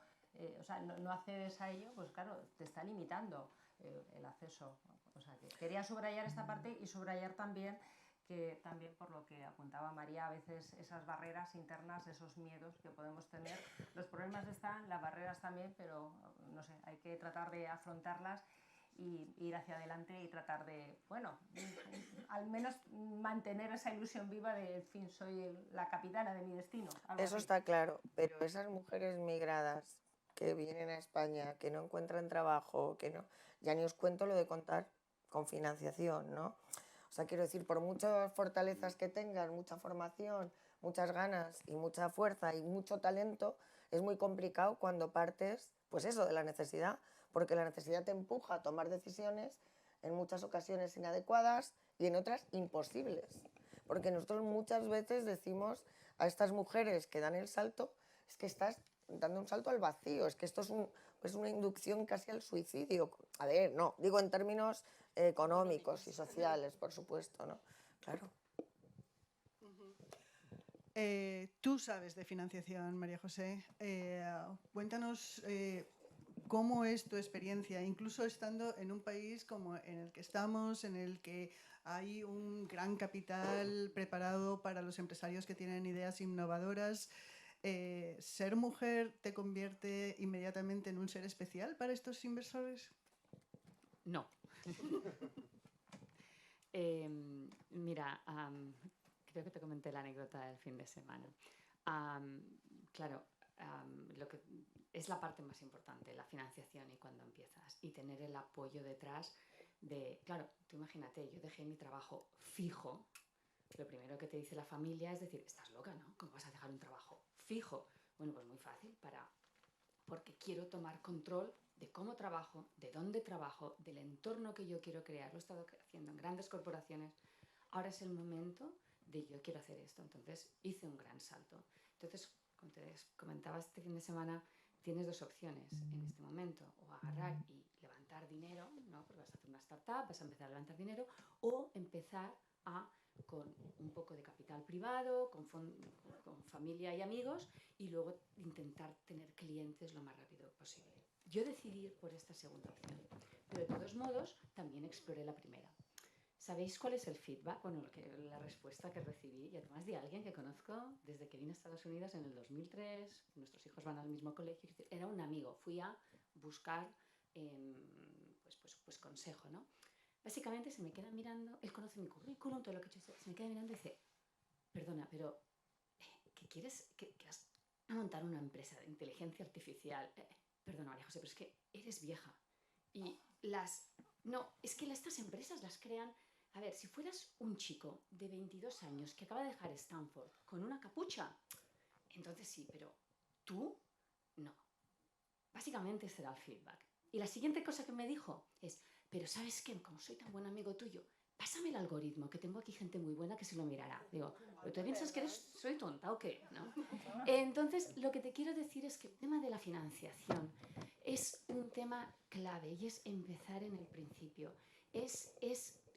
o sea, no accedes a ello, pues claro, te está limitando el acceso. O sea, que quería subrayar esta parte y subrayar también que también por lo que apuntaba María, a veces esas barreras internas, esos miedos que podemos tener, los problemas están, las barreras también, pero no sé, hay que tratar de afrontarlas y ir hacia adelante y tratar de, bueno, al menos mantener esa ilusión viva de, en fin, soy la capitana de mi destino. Eso está claro, pero esas mujeres migradas que vienen a España, que no encuentran trabajo, que no, ya ni os cuento lo de contar con financiación, ¿no? O sea, quiero decir, por muchas fortalezas que tengan, mucha formación, muchas ganas y mucha fuerza y mucho talento, es muy complicado cuando partes, pues eso, de la necesidad, porque la necesidad te empuja a tomar decisiones en muchas ocasiones inadecuadas y en otras imposibles. Porque nosotros muchas veces decimos a estas mujeres que dan el salto, es que estás dando un salto al vacío, es que esto es una inducción casi al suicidio. A ver, no, digo en términos económicos y sociales, por supuesto, ¿no? Claro. Tú sabes de financiación, María José. Cuéntanos cómo es tu experiencia, incluso estando en un país como en el que estamos, en el que hay un gran capital preparado para los empresarios que tienen ideas innovadoras. ¿Ser mujer te convierte inmediatamente en un ser especial para estos inversores? No. Mira, creo que te comenté la anécdota del fin de semana. Claro, lo que es la parte más importante, la financiación y cuando empiezas y tener el apoyo detrás de... Claro, tú imagínate, yo dejé mi trabajo fijo. Lo primero que te dice la familia es decir, estás loca, ¿no? ¿Cómo vas a dejar un trabajo fijo? Bueno, pues muy fácil, porque quiero tomar control de cómo trabajo, de dónde trabajo, del entorno que yo quiero crear. Lo he estado haciendo en grandes corporaciones. Ahora es el momento de yo quiero hacer esto. Entonces hice un gran salto. Entonces, como te comentaba este fin de semana, tienes dos opciones en este momento, o agarrar y levantar dinero, ¿no? Porque vas a hacer una startup, vas a empezar a levantar dinero, o empezar con un poco de capital privado, con familia y amigos, y luego intentar tener clientes lo más rápido posible. Yo decidí ir por esta segunda opción, pero de todos modos también exploré la primera. ¿Sabéis cuál es el feedback? Bueno, la respuesta que recibí, y además de alguien que conozco desde que vine a Estados Unidos en el 2003, nuestros hijos van al mismo colegio, era un amigo, fui a buscar pues consejo, ¿no? Básicamente se me queda mirando, él conoce mi currículum, todo lo que he hecho, se me queda mirando y dice, perdona, pero ¿qué quieres? ¿Que vas a montar una empresa de inteligencia artificial? Perdona, María José, pero es que eres vieja. Y no, es que estas empresas las crean... A ver, si fueras un chico de 22 años que acaba de dejar Stanford con una capucha, entonces sí, pero tú, no. Básicamente ese era el feedback. Y la siguiente cosa que me dijo es, pero ¿sabes qué? Como soy tan buen amigo tuyo, pásame el algoritmo, que tengo aquí gente muy buena que se lo mirará. Digo, ¿pero tú piensas que soy tonta o qué? ¿No? Entonces, lo que te quiero decir es que el tema de la financiación es un tema clave y es empezar en el principio.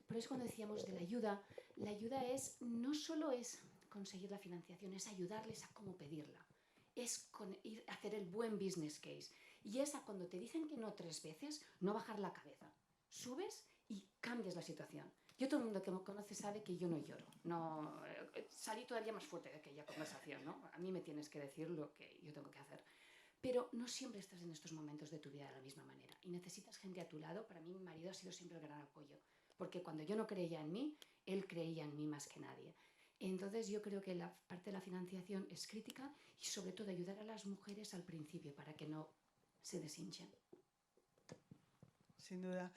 Por eso cuando decíamos de la ayuda no solo es conseguir la financiación, es ayudarles a cómo pedirla. Es ir a hacer el buen business case. Y es a cuando te dicen que no 3 veces, no bajar la cabeza. Subes y cambias la situación. Yo, todo el mundo que me conoce sabe que yo no lloro. No, salí todavía más fuerte de aquella conversación, ¿no? A mí me tienes que decir lo que yo tengo que hacer. Pero no siempre estás en estos momentos de tu vida de la misma manera. Y necesitas gente a tu lado. Para mí, mi marido ha sido siempre el gran apoyo. Porque cuando yo no creía en mí, él creía en mí más que nadie. Entonces yo creo que la parte de la financiación es crítica y sobre todo ayudar a las mujeres al principio para que no se deshinchen. Sin duda.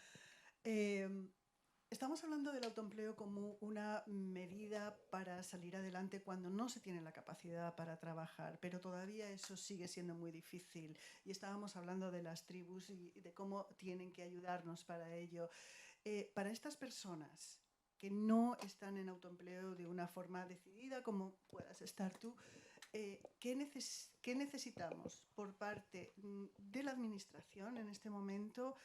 Estamos hablando del autoempleo como una medida para salir adelante cuando no se tiene la capacidad para trabajar, pero todavía eso sigue siendo muy difícil. Y estábamos hablando de las tribus y de cómo tienen que ayudarnos para ello. Para estas personas que no están en autoempleo de una forma decidida, como puedas estar tú, ¿qué necesitamos por parte de la Administración en este momento?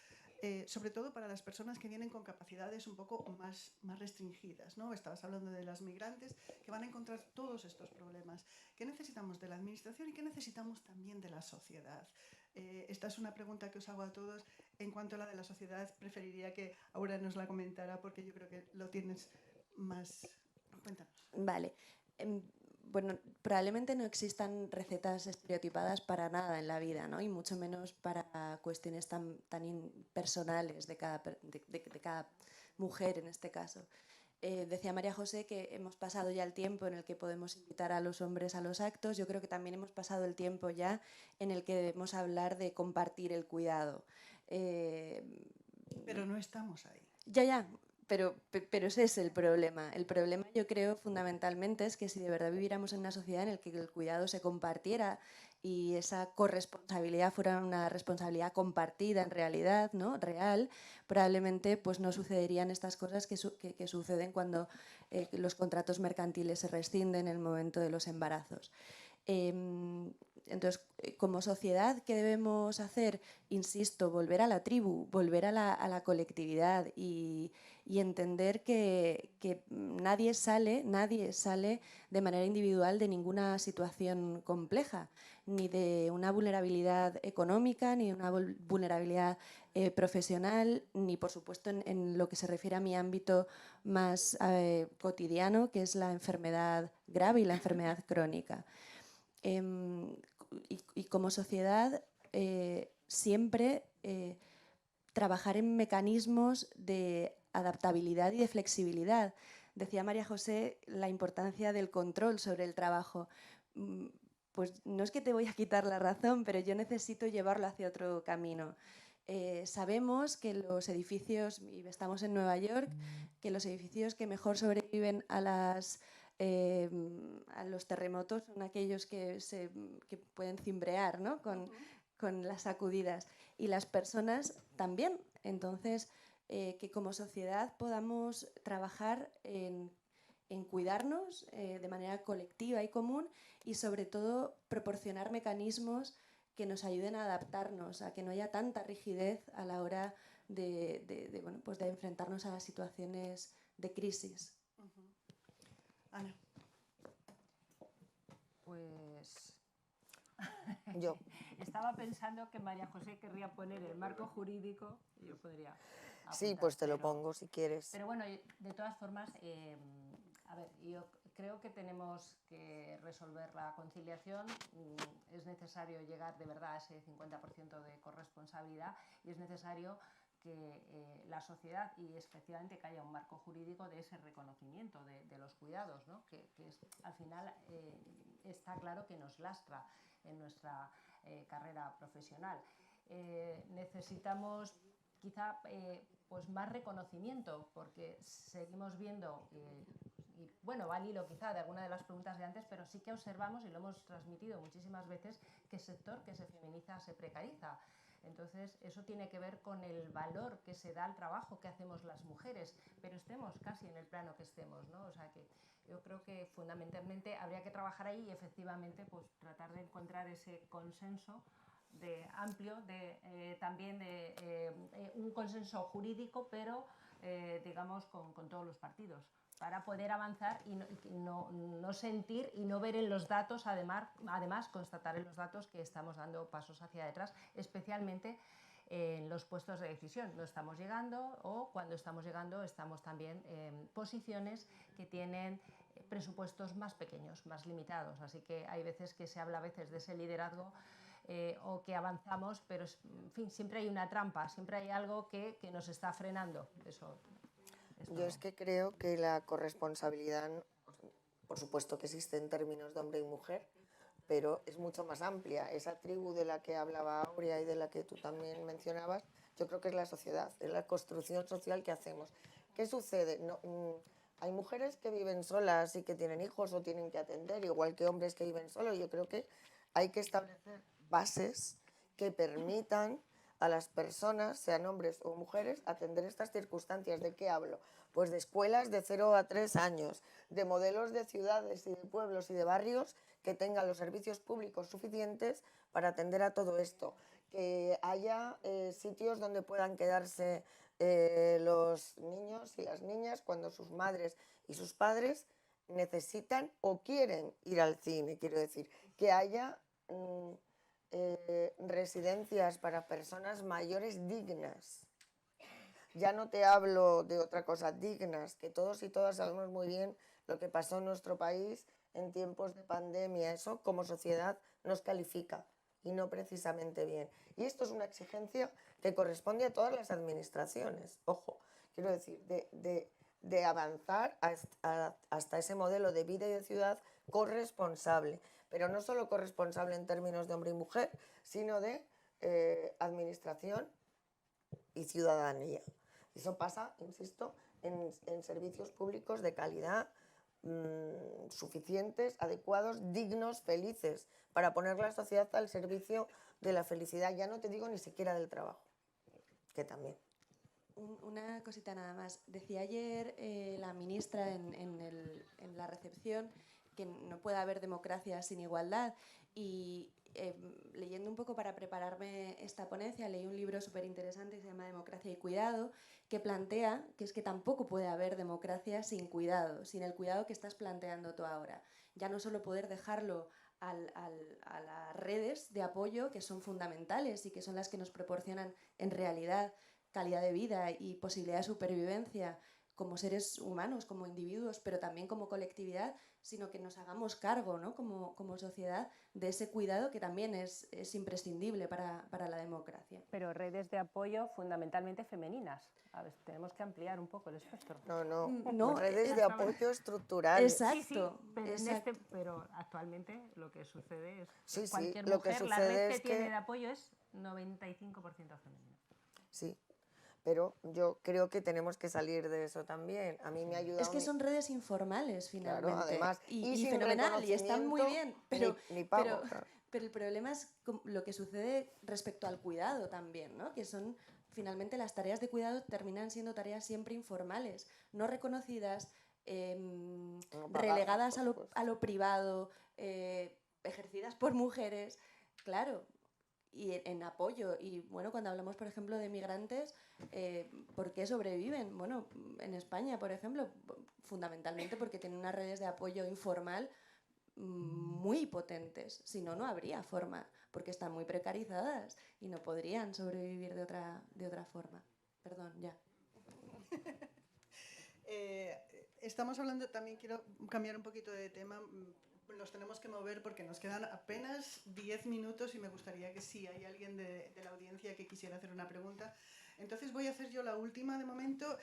Sobre todo para las personas que vienen con capacidades un poco más restringidas, ¿no? Estabas hablando de las migrantes que van a encontrar todos estos problemas. ¿Qué necesitamos de la Administración y qué necesitamos también de la sociedad? Esta es una pregunta que os hago a todos. En cuanto a la de la sociedad, preferiría que Aura nos la comentara porque yo creo que lo tienes más... Cuéntanos. Vale. Bueno, probablemente no existan recetas estereotipadas para nada en la vida, ¿no? Y mucho menos para cuestiones tan personales de cada mujer en este caso. Decía María José que hemos pasado ya el tiempo en el que podemos invitar a los hombres a los actos. Yo creo que también hemos pasado el tiempo ya en el que debemos hablar de compartir el cuidado. Pero no estamos ahí. Ya, pero ese es el problema. El problema, yo creo, fundamentalmente es que si de verdad viviéramos en una sociedad en la que el cuidado se compartiera y esa corresponsabilidad fuera una responsabilidad compartida en realidad, ¿no? Real, probablemente pues no sucederían estas cosas que suceden cuando los contratos mercantiles se rescinden en el momento de los embarazos. Entonces, como sociedad, ¿qué debemos hacer? Insisto, volver a la tribu, volver a la colectividad y entender que nadie sale de manera individual de ninguna situación compleja, ni de una vulnerabilidad económica, ni de una vulnerabilidad profesional, ni por supuesto en lo que se refiere a mi ámbito más cotidiano, que es la enfermedad grave y la enfermedad crónica. Y como sociedad siempre trabajar en mecanismos de adaptabilidad y de flexibilidad. Decía María José la importancia del control sobre el trabajo. Pues no es que te voy a quitar la razón, pero yo necesito llevarlo hacia otro camino. Sabemos que los edificios, y estamos en Nueva York, que los edificios que mejor sobreviven a los terremotos son aquellos que pueden cimbrear, ¿no? con las sacudidas, y las personas también. Entonces, que como sociedad podamos trabajar en cuidarnos de manera colectiva y común, y sobre todo proporcionar mecanismos que nos ayuden a adaptarnos, a que no haya tanta rigidez a la hora de enfrentarnos a las situaciones de crisis. Ana. Pues Yo. estaba pensando que María José querría poner el marco jurídico y yo podría Sí, apuntar, pues te lo pero- pongo si quieres. Pero bueno, de todas formas, a ver, yo creo que tenemos que resolver la conciliación. Es necesario llegar de verdad a ese 50% de corresponsabilidad y es necesario que la sociedad, y especialmente que haya un marco jurídico de ese reconocimiento de los cuidados, ¿no? que al final está claro que nos lastra en nuestra carrera profesional. Necesitamos quizá pues más reconocimiento, porque seguimos viendo, y bueno, va al hilo quizá de alguna de las preguntas de antes, pero sí que observamos, y lo hemos transmitido muchísimas veces, que el sector que se feminiza se precariza. Entonces, eso tiene que ver con el valor que se da al trabajo que hacemos las mujeres, pero estemos casi en el plano que estemos, ¿no? O sea que yo creo que fundamentalmente habría que trabajar ahí y efectivamente pues tratar de encontrar ese consenso amplio, también de un consenso jurídico, pero digamos con todos los partidos, para poder avanzar y no sentir y no ver en los datos, además constatar en los datos que estamos dando pasos hacia detrás, especialmente en los puestos de decisión. No estamos llegando, o cuando estamos llegando estamos también en posiciones que tienen presupuestos más pequeños, más limitados. Así que hay veces que se habla de ese liderazgo o que avanzamos, pero en fin, siempre hay una trampa, siempre hay algo que nos está frenando. Yo es que creo que la corresponsabilidad, por supuesto que existe en términos de hombre y mujer, pero es mucho más amplia. Esa tribu de la que hablaba Aurea y de la que tú también mencionabas, yo creo que es la sociedad, es la construcción social que hacemos. ¿Qué sucede? Hay mujeres que viven solas y que tienen hijos o tienen que atender, igual que hombres que viven solos. Yo creo que hay que establecer bases que permitan a las personas, sean hombres o mujeres, atender estas circunstancias. ¿De qué hablo? Pues de escuelas de 0 a 3 años, de modelos de ciudades y de pueblos y de barrios que tengan los servicios públicos suficientes para atender a todo esto, que haya sitios donde puedan quedarse los niños y las niñas cuando sus madres y sus padres necesitan o quieren ir al cine, quiero decir, que haya residencias para personas mayores dignas. Ya no te hablo de otra cosa, dignas, que todos y todas sabemos muy bien lo que pasó en nuestro país en tiempos de pandemia. Eso como sociedad nos califica y no precisamente bien. Y esto es una exigencia que corresponde a todas las administraciones. Ojo, quiero decir, de avanzar hasta ese modelo de vida y de ciudad corresponsable, pero no solo corresponsable en términos de hombre y mujer, sino de administración y ciudadanía. Eso pasa, insisto, en servicios públicos de calidad, suficientes, adecuados, dignos, felices, para poner la sociedad al servicio de la felicidad. Ya no te digo ni siquiera del trabajo, que también. Una cosita nada más. Decía ayer la ministra en la recepción que no puede haber democracia sin igualdad, y leyendo un poco para prepararme esta ponencia, leí un libro súper interesante que se llama Democracia y Cuidado, que plantea que es que tampoco puede haber democracia sin cuidado, sin el cuidado que estás planteando tú ahora. Ya no solo poder dejarlo a las redes de apoyo, que son fundamentales y que son las que nos proporcionan en realidad calidad de vida y posibilidad de supervivencia como seres humanos, como individuos, pero también como colectividad, sino que nos hagamos cargo, ¿no? como sociedad de ese cuidado que también es imprescindible para la democracia. Pero redes de apoyo fundamentalmente femeninas. A ver, tenemos que ampliar un poco el espectro. No, redes de apoyo estructurales. Exacto. Pero actualmente lo que sucede es que Sí, cualquier lo que mujer, la sucede red que es tiene que... de apoyo es 95% femenina. Sí, pero yo creo que tenemos que salir de eso también. A mí me ha ayudado... Es que son redes informales, finalmente. Claro, además, y sin fenomenal, y están muy bien, pero, ni pago, pero el problema es lo que sucede respecto al cuidado también, ¿no? Que son, finalmente, las tareas de cuidado terminan siendo tareas siempre informales, no reconocidas, relegadas a lo privado, ejercidas por mujeres, claro, y en apoyo. Y bueno, cuando hablamos, por ejemplo, de migrantes, ¿por qué sobreviven? Bueno, en España, por ejemplo, fundamentalmente porque tienen unas redes de apoyo informal muy potentes. Si no, no habría forma, porque están muy precarizadas y no podrían sobrevivir de otra forma. Perdón, ya. Estamos hablando, también quiero cambiar un poquito de tema. Nos tenemos que mover porque nos quedan apenas 10 minutos y me gustaría que si hay alguien de la audiencia que quisiera hacer una pregunta. Entonces voy a hacer yo la última de momento.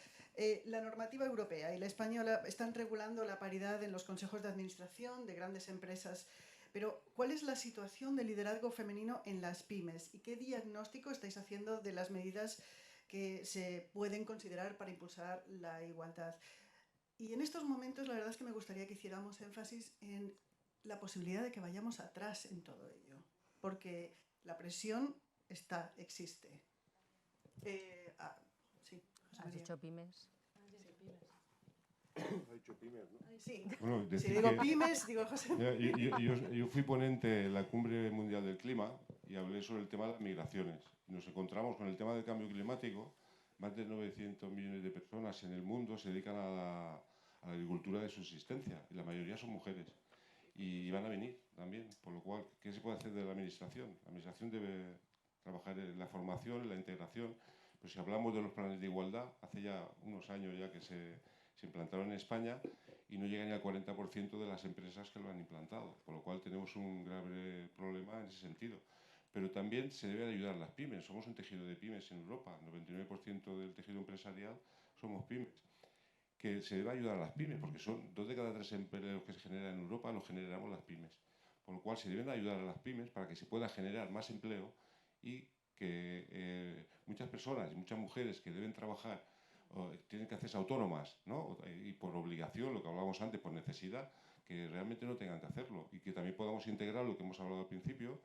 La normativa europea y la española están regulando la paridad en los consejos de administración de grandes empresas. Pero, ¿cuál es la situación del liderazgo femenino en las pymes? ¿Y qué diagnóstico estáis haciendo de las medidas que se pueden considerar para impulsar la igualdad? Y en estos momentos la verdad es que me gustaría que hiciéramos énfasis en la posibilidad de que vayamos atrás en todo ello, porque la presión existe. Sí, ¿Has dicho pymes? Ha dicho pymes, ¿no? Sí. Bueno, Si digo pymes, digo José. Yo fui ponente en la Cumbre Mundial del Clima y hablé sobre el tema de las migraciones. Nos encontramos con el tema del cambio climático. Más de 900 millones de personas en el mundo se dedican a la agricultura de subsistencia y la mayoría son mujeres. Y van a venir también, por lo cual, ¿qué se puede hacer de la administración? La administración debe trabajar en la formación, en la integración. Pero si hablamos de los planes de igualdad, hace ya unos años ya que se implantaron en España y no llegan ni al 40% de las empresas que lo han implantado, por lo cual tenemos un grave problema en ese sentido. Pero también se debe ayudar a las pymes. Somos un tejido de pymes en Europa, el 99% del tejido empresarial somos pymes. Que se debe ayudar a las pymes, porque son 2 de cada 3 empleos que se generan en Europa los generamos las pymes. Por lo cual se deben ayudar a las pymes para que se pueda generar más empleo y que muchas personas y muchas mujeres que deben trabajar tienen que hacerse autónomas, ¿no? Y por obligación, lo que hablábamos antes, por necesidad, que realmente no tengan que hacerlo y que también podamos integrar lo que hemos hablado al principio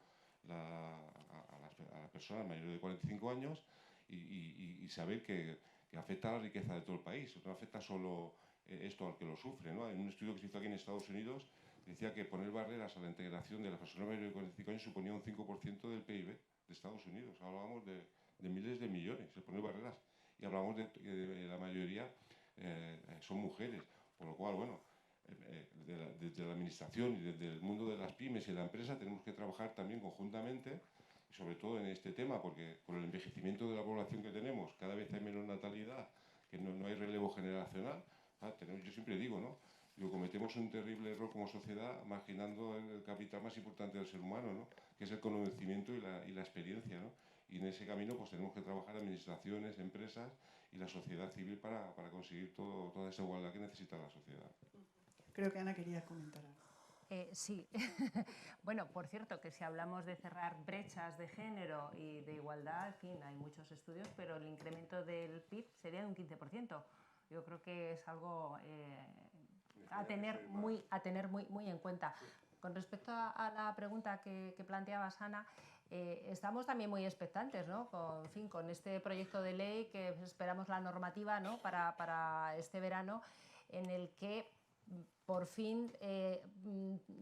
a las personas mayores de 45 años y saber que afecta a la riqueza de todo el país, no afecta solo esto al que lo sufre, ¿no? En un estudio que se hizo aquí en Estados Unidos decía que poner barreras a la integración de las personas mayores de 45 años suponía un 5% del PIB de Estados Unidos. Hablábamos de miles de millones, de poner barreras. Y hablamos de la mayoría son mujeres, por lo cual, bueno, desde la administración y desde el mundo de las pymes y de la empresa tenemos que trabajar también conjuntamente, sobre todo en este tema, porque con el envejecimiento de la población que tenemos, cada vez hay menos natalidad, que no hay relevo generacional. Yo siempre digo, ¿no? Cometemos un terrible error como sociedad marginando el capital más importante del ser humano, ¿no? Que es el conocimiento y la experiencia, ¿no? Y en ese camino pues tenemos que trabajar administraciones, empresas y la sociedad civil para conseguir toda esa igualdad que necesita la sociedad. Creo que Ana quería comentar algo. Sí. Bueno, por cierto, que si hablamos de cerrar brechas de género y de igualdad, en fin, hay muchos estudios, pero el incremento del PIB sería de un 15%. Yo creo que es algo a tener muy en cuenta. Con respecto a la pregunta que planteabas, Ana, estamos también muy expectantes, ¿no? Con este proyecto de ley que esperamos la normativa, ¿no? para este verano, en el que por fin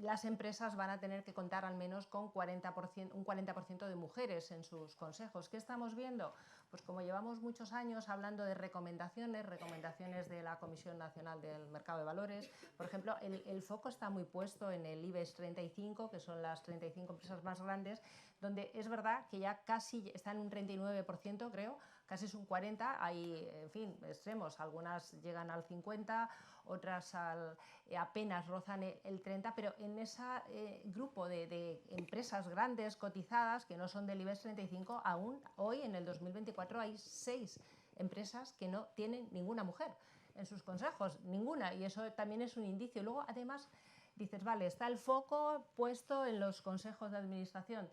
las empresas van a tener que contar al menos con un 40% de mujeres en sus consejos. ¿Qué estamos viendo? Pues como llevamos muchos años hablando de recomendaciones de la Comisión Nacional del Mercado de Valores, por ejemplo, el foco está muy puesto en el IBEX 35, que son las 35 empresas más grandes, donde es verdad que ya casi está en un 39%, creo, casi es un 40%, hay, en fin, extremos, algunas llegan al 50%, otras apenas rozan el 30%, pero en ese grupo de empresas grandes, cotizadas, que no son del IBEX 35, aún hoy, en el 2024, hay 6 empresas que no tienen ninguna mujer en sus consejos, ninguna, y eso también es un indicio. Luego, además, dices, vale, está el foco puesto en los consejos de administración.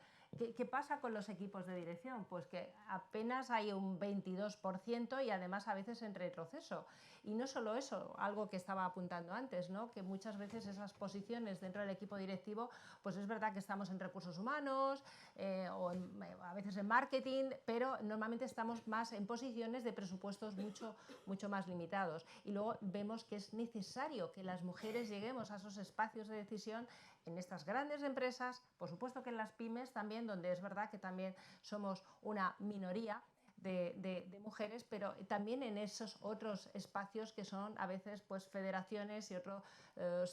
¿Qué pasa con los equipos de dirección? Pues que apenas hay un 22% y además a veces en retroceso. Y no solo eso, algo que estaba apuntando antes, ¿no? Que muchas veces esas posiciones dentro del equipo directivo, pues es verdad que estamos en recursos humanos a veces en marketing, pero normalmente estamos más en posiciones de presupuestos mucho más limitados. Y luego vemos que es necesario que las mujeres lleguemos a esos espacios de decisión en estas grandes empresas, por supuesto que en las pymes también, donde es verdad que también somos una minoría de mujeres, pero también en esos otros espacios que son a veces pues federaciones y otros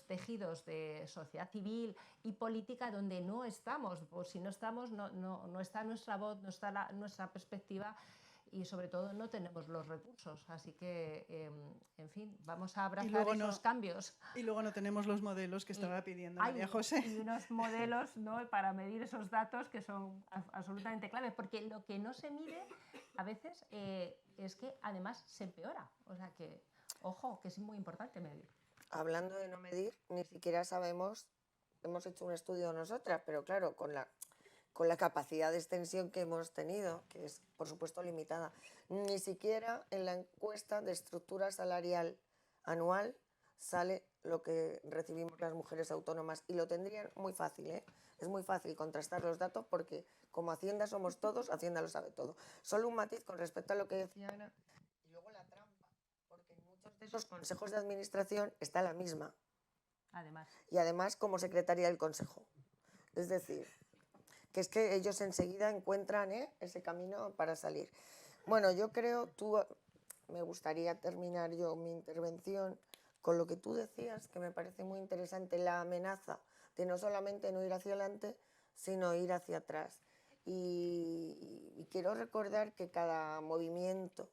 tejidos de sociedad civil y política donde no estamos, pues si no estamos no está nuestra voz, no está nuestra perspectiva y sobre todo no tenemos los recursos, así que en fin, vamos a abrazar esos cambios. Y luego no tenemos los modelos que estaba pidiendo María José. Y unos modelos, ¿no?, para medir esos datos que son absolutamente claves, porque lo que no se mide a veces es que además se empeora, o sea que, ojo, que es muy importante medir. Hablando de no medir, ni siquiera sabemos, hemos hecho un estudio nosotras, pero claro, con la capacidad de extensión que hemos tenido, que es por supuesto limitada, ni siquiera en la encuesta de estructura salarial anual sale lo que recibimos las mujeres autónomas y lo tendrían muy fácil, ¿eh? Es muy fácil contrastar los datos porque como Hacienda somos todos, Hacienda lo sabe todo. Solo un matiz con respecto a lo que decía Ana, y luego la trampa, porque en muchos de esos consejos de administración está la misma. Y además como secretaria del consejo. Es decir, que es que ellos enseguida encuentran ese camino para salir. Bueno, yo creo, me gustaría terminar yo mi intervención con lo que tú decías, que me parece muy interesante, la amenaza de no solamente no ir hacia adelante, sino ir hacia atrás. Y quiero recordar que cada movimiento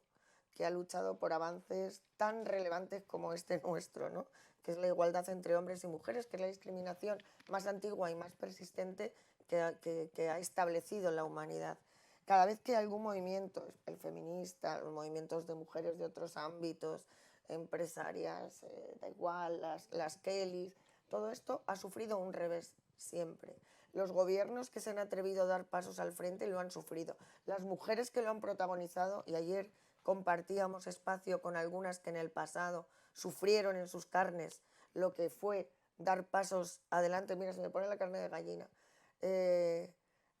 que ha luchado por avances tan relevantes como este nuestro, ¿no?, que es la igualdad entre hombres y mujeres, que es la discriminación más antigua y más persistente que ha establecido la humanidad. Cada vez que algún movimiento, el feminista, los movimientos de mujeres de otros ámbitos, empresarias, da igual, las Kellys, todo esto ha sufrido un revés siempre. Los gobiernos que se han atrevido a dar pasos al frente lo han sufrido. Las mujeres que lo han protagonizado, y ayer compartíamos espacio con algunas que en el pasado sufrieron en sus carnes lo que fue dar pasos adelante, mira, se me pone la carne de gallina,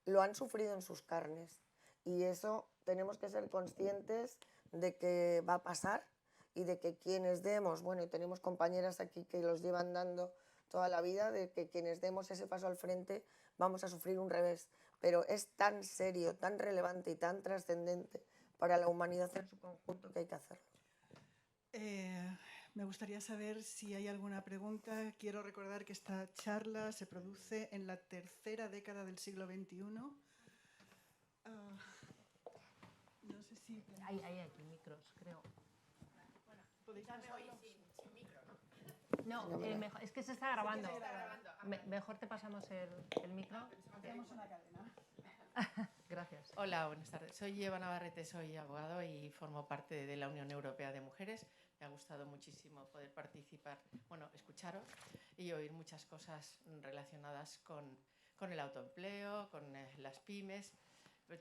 lo han sufrido en sus carnes. Y eso tenemos que ser conscientes de que va a pasar y de que quienes demos, bueno, y tenemos compañeras aquí que los llevan dando toda la vida, de que quienes demos ese paso al frente vamos a sufrir un revés. Pero es tan serio, tan relevante y tan trascendente para la humanidad en su conjunto que hay que hacerlo. Me gustaría saber si hay alguna pregunta. Quiero recordar que esta charla se produce en la tercera década del siglo XXI. No sé si... Hay aquí micros, creo. Bueno, ¿podéis pasarlo? Sin micro, ¿no? No, mejor, es que se está grabando. Mejor te pasamos el micro. Hacemos una cadena. Gracias. Hola, buenas tardes. Soy Eva Navarrete, soy abogado y formo parte de la Unión Europea de Mujeres. Me ha gustado muchísimo poder participar, bueno, escucharos y oír muchas cosas relacionadas con el autoempleo, con las pymes.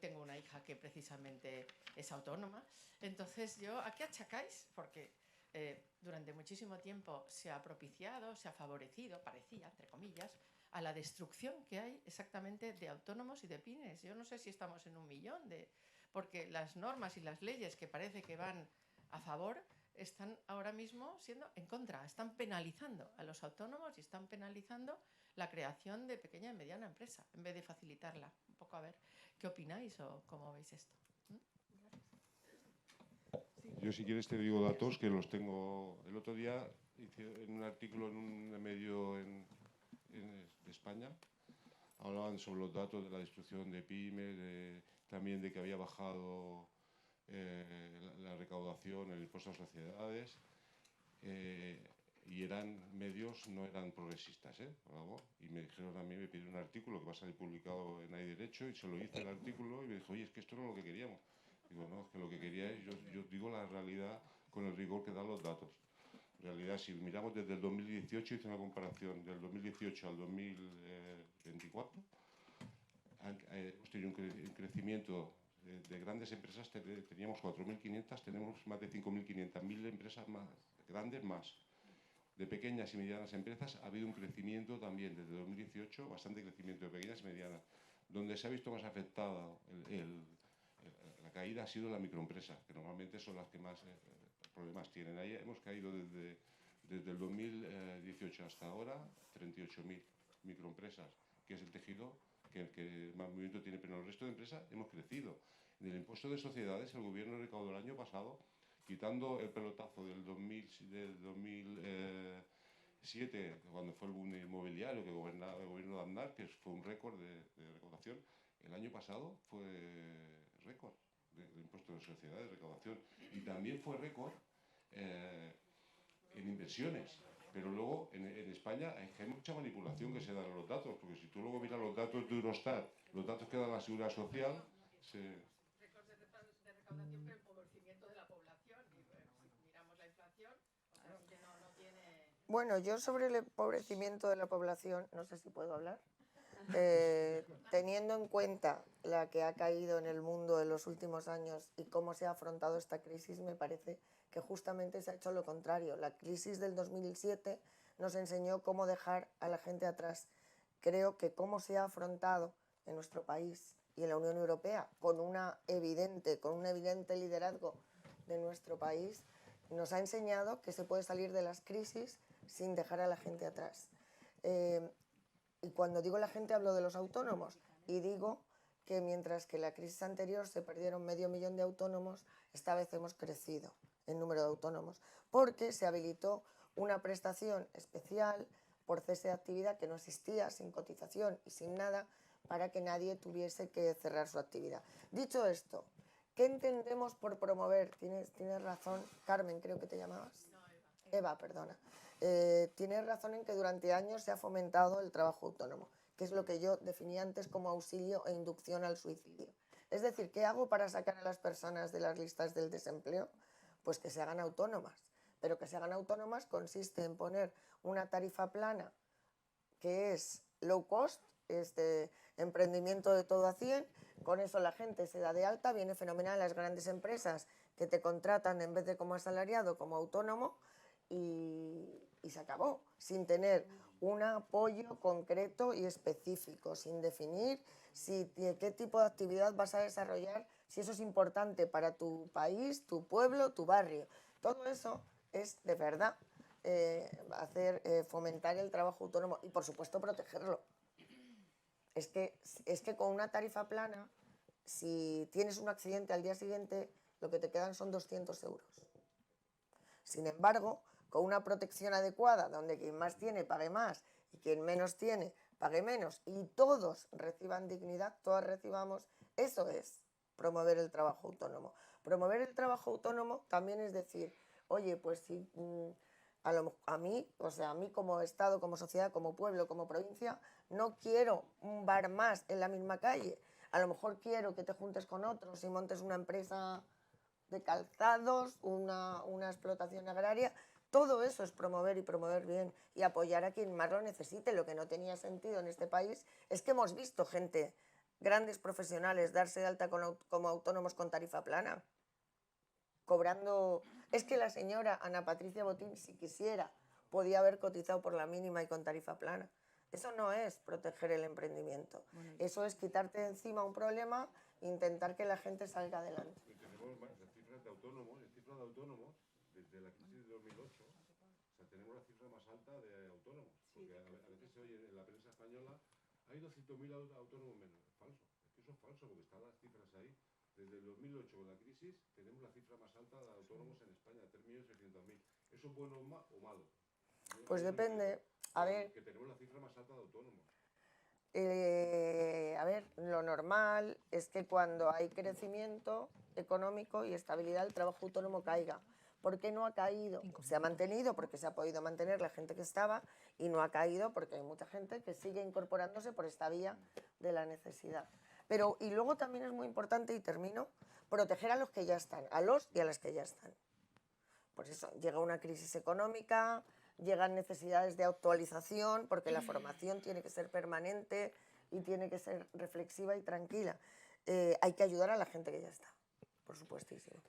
Tengo una hija que precisamente es autónoma. Entonces, ¿a qué achacáis? Porque durante muchísimo tiempo se ha propiciado, se ha favorecido, parecía, entre comillas, a la destrucción que hay exactamente de autónomos y de pymes. Yo no sé si estamos en 1 millón, porque las normas y las leyes que parece que van a favor están ahora mismo siendo en contra, están penalizando a los autónomos y están penalizando la creación de pequeña y mediana empresa, en vez de facilitarla. Un poco a ver qué opináis o cómo veis esto. Yo, si quieres, te digo datos que los tengo. El otro día hice en un artículo en un medio de España, hablaban sobre los datos de la destrucción de pymes, también de que había bajado la recaudación, el impuesto a sociedades, y eran medios, no eran progresistas, y me dijeron a mí, me pidieron un artículo que va a salir publicado en Hay Derecho, y se lo hice el artículo y me dijo, oye, es que esto no es lo que queríamos. Digo, no, es que lo que quería es, yo digo la realidad con el rigor que dan los datos. En realidad, si miramos desde el 2018, hice una comparación del 2018 al 2024, hemos tenido un crecimiento de grandes empresas, teníamos 4.500, tenemos más de 5.500, 1.000 empresas más grandes más. De pequeñas y medianas empresas ha habido un crecimiento también desde 2018, bastante crecimiento de pequeñas y medianas. Donde se ha visto más afectada la caída ha sido la microempresa, que normalmente son las que más problemas tienen. Ahí hemos caído desde el 2018 hasta ahora 38.000 microempresas, que es el tejido que más movimiento tiene, pero en el resto de empresas hemos crecido. En el impuesto de sociedades, el gobierno recaudó el año pasado, quitando el pelotazo del 2007, cuando fue el boom inmobiliario que gobernaba el gobierno de Aznar, que fue un récord de recaudación. El año pasado fue récord del impuesto de sociedades, recaudación, y también fue récord en inversiones. Pero luego en España hay mucha manipulación que se da en los datos, porque si tú luego miras los datos de Eurostat, los datos que da la Seguridad Social, Récords de recaudación, pero empobrecimiento de la población. Y bueno, si miramos la inflación, o sea, sí que no tiene... Bueno, yo sobre el empobrecimiento de la población, no sé si puedo hablar. Teniendo en cuenta la que ha caído en el mundo en los últimos años y cómo se ha afrontado esta crisis, me parece que justamente se ha hecho lo contrario. La crisis del 2007 nos enseñó cómo dejar a la gente atrás. Creo que cómo se ha afrontado en nuestro país y en la Unión Europea con un evidente liderazgo de nuestro país, nos ha enseñado que se puede salir de las crisis sin dejar a la gente atrás. Y cuando digo la gente hablo de los autónomos, y digo que mientras que en la crisis anterior se perdieron 500.000 de autónomos, esta vez hemos crecido en número de autónomos, porque se habilitó una prestación especial por cese de actividad que no existía, sin cotización y sin nada, para que nadie tuviese que cerrar su actividad. Dicho esto, ¿qué entendemos por promover? Tienes razón, Carmen, creo que te llamabas. No, Eva, perdona. Tienes razón en que durante años se ha fomentado el trabajo autónomo, que es lo que yo definí antes como auxilio e inducción al suicidio. Es decir, ¿qué hago para sacar a las personas de las listas del desempleo? Pues que se hagan autónomas. Pero que se hagan autónomas consiste en poner una tarifa plana que es low cost, este emprendimiento de todo a 100, con eso la gente se da de alta, viene fenomenal las grandes empresas que te contratan en vez de como asalariado, como autónomo, y se acabó, sin tener un apoyo concreto y específico, sin definir qué tipo de actividad vas a desarrollar, si eso es importante para tu país, tu pueblo, tu barrio. Todo eso es de verdad fomentar el trabajo autónomo y por supuesto protegerlo. Es que con una tarifa plana, si tienes un accidente al día siguiente, lo que te quedan son 200 euros. Sin embargo, con una protección adecuada, donde quien más tiene pague más y quien menos tiene pague menos, y todos reciban dignidad, todas recibamos, eso es promover el trabajo autónomo. Promover el trabajo autónomo también es decir, oye, pues si a mí como Estado, como sociedad, como pueblo, como provincia, no quiero un bar más en la misma calle. A lo mejor quiero que te juntes con otros y montes una empresa de calzados, una explotación agraria. Todo eso es promover y promover bien y apoyar a quien más lo necesite. Lo que no tenía sentido en este país es que hemos visto gente, grandes profesionales, darse de alta como autónomos con tarifa plana, cobrando... Es que la señora Ana Patricia Botín, si quisiera, podía haber cotizado por la mínima y con tarifa plana. Eso no es proteger el emprendimiento. Eso es quitarte de encima un problema e intentar que la gente salga adelante. Tenemos las cifras de autónomos, desde la crisis de 2008, o sea, tenemos la cifra más alta de autónomos, porque a veces se oye en la prensa española, hay 200.000 autónomos menos. Es falso, es que eso es falso, porque están las cifras ahí. Desde el 2008, con la crisis, tenemos la cifra más alta de autónomos en España, 3.600.000. ¿Eso es bueno o malo? Pues depende. A ver, que tenemos la cifra más alta de autónomos. a ver, lo normal es que cuando hay crecimiento económico y estabilidad, el trabajo autónomo caiga. ¿Por qué no ha caído? Se ha mantenido porque se ha podido mantener la gente que estaba, y no ha caído porque hay mucha gente que sigue incorporándose por esta vía de la necesidad. Pero, y luego también es muy importante, y termino, proteger a los que ya están, a los y a las que ya están. Pues eso, llega una crisis económica, llegan necesidades de actualización, porque la formación tiene que ser permanente y tiene que ser reflexiva y tranquila. Hay que ayudar a la gente que ya está, por supuestísimo.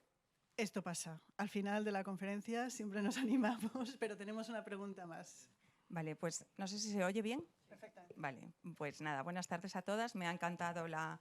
Esto pasa. Al final de la conferencia siempre nos animamos, pero tenemos una pregunta más. Vale, pues no sé si se oye bien. Perfectamente. Vale, pues nada, buenas tardes a todas. Me ha encantado la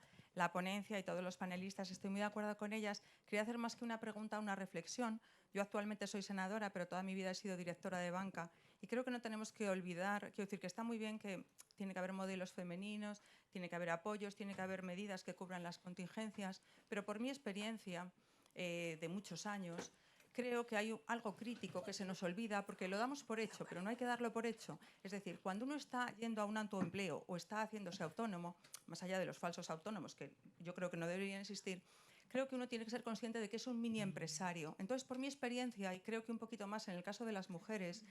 ponencia y todos los panelistas. Estoy muy de acuerdo con ellas. Quería hacer más que una pregunta, una reflexión. Yo actualmente soy senadora, pero toda mi vida he sido directora de banca, y creo que no tenemos que olvidar, quiero decir que está muy bien que tiene que haber modelos femeninos, tiene que haber apoyos, tiene que haber medidas que cubran las contingencias, pero por mi experiencia de muchos años, creo que hay algo crítico que se nos olvida, porque lo damos por hecho, pero no hay que darlo por hecho. Es decir, cuando uno está yendo a un autoempleo o está haciéndose autónomo, más allá de los falsos autónomos, que yo creo que no deberían existir, creo que uno tiene que ser consciente de que es un mini empresario. Entonces, por mi experiencia, y creo que un poquito más en el caso de las mujeres,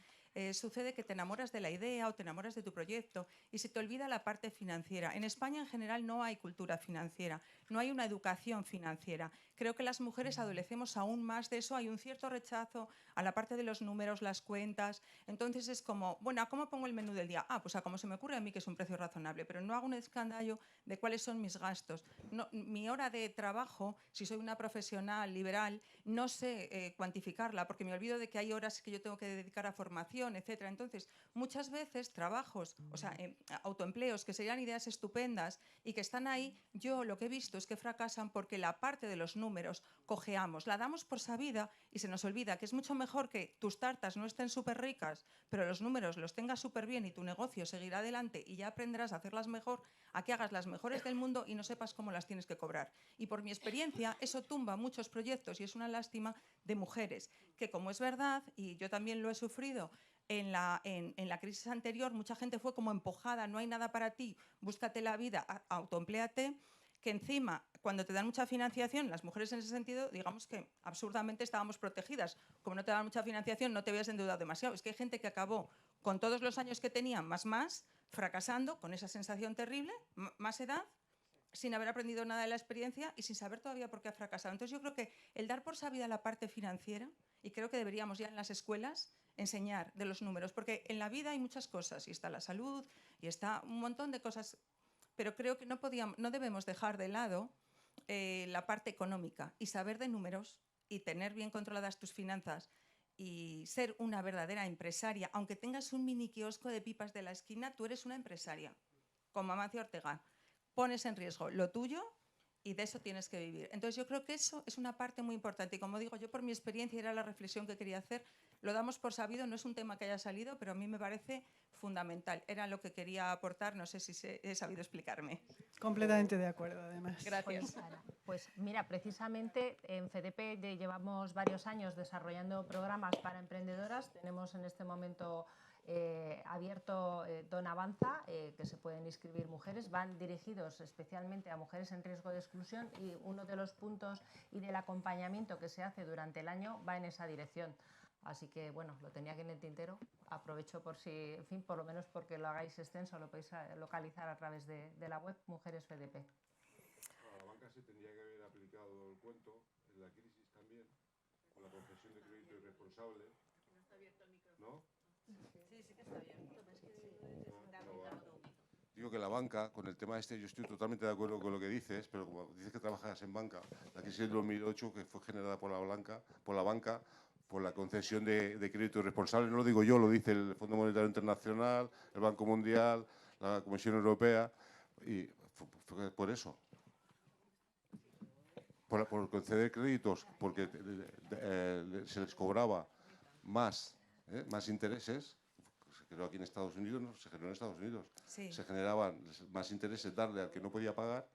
sucede que te enamoras de la idea o te enamoras de tu proyecto y se te olvida la parte financiera. En España, en general, no hay cultura financiera, no hay una educación financiera. Creo que las mujeres adolecemos aún más de eso. Hay un cierto rechazo a la parte de los números, las cuentas. Entonces es como, bueno, ¿a cómo pongo el menú del día? Ah, pues a como se me ocurre a mí, que es un precio razonable, pero no hago un escándalo de cuáles son mis gastos. No, mi hora de trabajo, si soy una profesional liberal, no sé cuantificarla, porque me olvido de que hay horas que yo tengo que dedicar a formación, etcétera. Entonces, muchas veces trabajos, o sea, autoempleos, que serían ideas estupendas y que están ahí, yo lo que he visto es que fracasan porque la parte de los números cojeamos, la damos por sabida y se nos olvida que es mucho mejor que tus tartas no estén súper ricas, pero los números los tengas súper bien y tu negocio seguirá adelante y ya aprenderás a hacerlas mejor, a que hagas las mejores del mundo y no sepas cómo las tienes que cobrar. Y por mi experiencia, eso tumba muchos proyectos y es una lástima de mujeres, que como es verdad, y yo también lo he sufrido, en la crisis anterior mucha gente fue como empujada, no hay nada para ti, búscate la vida, autoempléate, que encima, cuando te dan mucha financiación, las mujeres en ese sentido, digamos que absurdamente estábamos protegidas. Como no te dan mucha financiación, no te habías endeudado demasiado. Es que hay gente que acabó con todos los años que tenían, más, fracasando, con esa sensación terrible, más edad, sin haber aprendido nada de la experiencia y sin saber todavía por qué ha fracasado. Entonces yo creo que el dar por sabida la parte financiera, y creo que deberíamos ya en las escuelas enseñar de los números, porque en la vida hay muchas cosas, y está la salud, y está un montón de cosas, pero creo que no debemos dejar de lado la parte económica y saber de números y tener bien controladas tus finanzas y ser una verdadera empresaria. Aunque tengas un mini kiosco de pipas de la esquina, tú eres una empresaria, como Amancio Ortega. Pones en riesgo lo tuyo y de eso tienes que vivir. Entonces yo creo que eso es una parte muy importante y como digo, yo por mi experiencia era la reflexión que quería hacer, lo damos por sabido, no es un tema que haya salido, pero a mí me parece fundamental. Era lo que quería aportar, no sé si he sabido explicarme. Completamente de acuerdo, además. Gracias. Pues mira, precisamente en FEDEPE llevamos varios años desarrollando programas para emprendedoras. Tenemos en este momento abierto Don Avanza, que se pueden inscribir mujeres. Van dirigidos especialmente a mujeres en riesgo de exclusión y uno de los puntos y del acompañamiento que se hace durante el año va en esa dirección. Así que, bueno, lo tenía aquí en el tintero. Aprovecho por si, en fin, por lo menos porque lo hagáis extenso, lo podéis localizar a través de la web Mujeres FEDEPE. A la banca se tendría que haber aplicado el cuento en la crisis también, con la concesión de crédito irresponsable. No está abierto el micrófono. ¿No? Sí, sí que está abierto. Digo que la banca, con el tema este, yo estoy totalmente de acuerdo con lo que dices, pero como dices que trabajas en banca, la crisis del 2008, que fue generada por la banca, por la concesión de crédito irresponsable, no lo digo yo, lo dice el Fondo Monetario Internacional, el Banco Mundial, la Comisión Europea, y fue por eso. por conceder créditos, porque se les cobraba más intereses. Se creó aquí en Estados Unidos, ¿no? Se generó en Estados Unidos. Sí. Se generaban más intereses darle al que no podía pagar,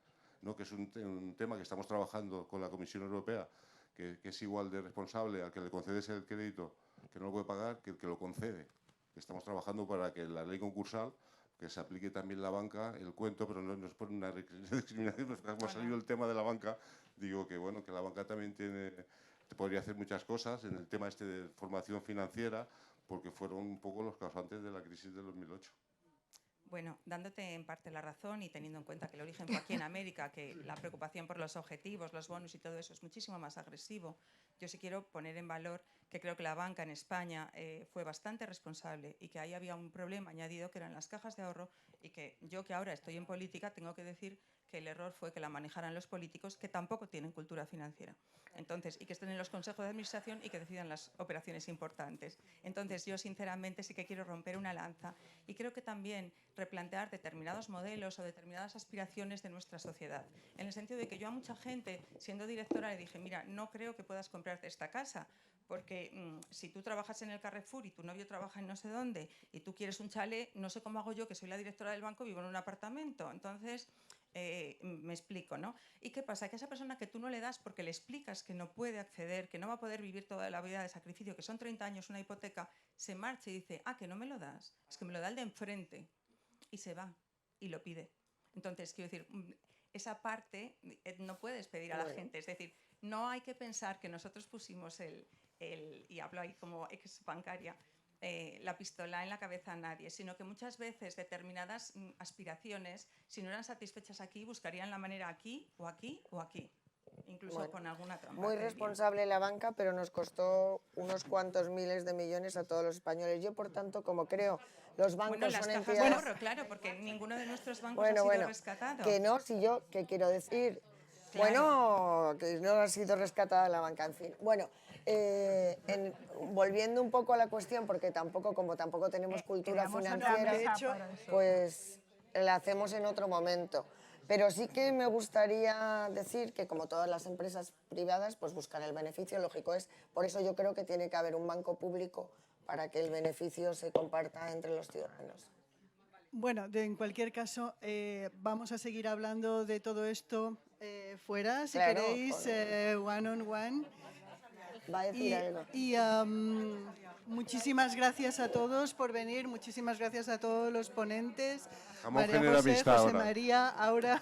¿no? Que es un tema que estamos trabajando con la Comisión Europea, que es igual de responsable al que le concedes el crédito que no lo puede pagar que el que lo concede. Estamos trabajando para que la ley concursal, que se aplique también la banca, el cuento, pero no es por una discriminación, como ha salido el tema de la banca, digo que bueno, que la banca también podría hacer muchas cosas en el tema este de formación financiera, porque fueron un poco los causantes de la crisis del 2008. Bueno, dándote en parte la razón y teniendo en cuenta que el origen fue aquí en América, que la preocupación por los objetivos, los bonus y todo eso es muchísimo más agresivo, yo sí quiero poner en valor que creo que la banca en España fue bastante responsable y que ahí había un problema añadido que eran las cajas de ahorro y que yo, que ahora estoy en política, tengo que decir que el error fue que la manejaran los políticos, que tampoco tienen cultura financiera. Entonces, y que estén en los consejos de administración y que decidan las operaciones importantes. Entonces, yo sinceramente sí que quiero romper una lanza y creo que también replantear determinados modelos o determinadas aspiraciones de nuestra sociedad. En el sentido de que yo a mucha gente, siendo directora, le dije, mira, no creo que puedas comprarte esta casa, porque si tú trabajas en el Carrefour y tu novio trabaja en no sé dónde y tú quieres un chalet, no sé cómo hago yo, que soy la directora del banco, vivo en un apartamento. Entonces, me explico, ¿no? ¿Y qué pasa? Que esa persona que tú no le das porque le explicas que no puede acceder, que no va a poder vivir toda la vida de sacrificio, que son 30 años una hipoteca, se marcha y dice, ah, que no me lo das, es que me lo da el de enfrente. Y se va y lo pide. Entonces, quiero decir, esa parte no puedes pedir a la gente. Es decir, no hay que pensar que nosotros pusimos y hablo ahí como ex bancaria, la pistola en la cabeza a nadie, sino que muchas veces determinadas aspiraciones, si no eran satisfechas aquí, buscarían la manera aquí o aquí o aquí, incluso con alguna trampa. Muy responsable la banca, pero nos costó unos cuantos miles de millones a todos los españoles. Yo, por tanto, como creo, los bancos las son cajas entidades... de ahorro, claro, porque ninguno de nuestros bancos ha sido rescatado. Que no, si yo, ¿qué quiero decir? Claro. Bueno, que no ha sido rescatada la banca, en fin. Bueno, volviendo un poco a la cuestión, porque como tampoco tenemos cultura financiera, pues la hacemos en otro momento. Pero sí que me gustaría decir que, como todas las empresas privadas, pues buscan el beneficio, lógico es. Por eso yo creo que tiene que haber un banco público para que el beneficio se comparta entre los ciudadanos. Bueno, en cualquier caso, vamos a seguir hablando de todo esto fuera, si queréis, one on one. Va a decir algo. Y muchísimas gracias a todos por venir, muchísimas gracias a todos los ponentes. María José, José María, Aura,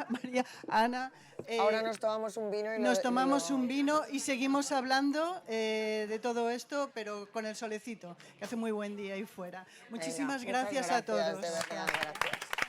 María, Ana. Ahora nos tomamos un vino. Nos tomamos un vino y seguimos hablando de todo esto, pero con el solecito, que hace muy buen día ahí fuera. Muchísimas gracias a todos. De verdad, gracias.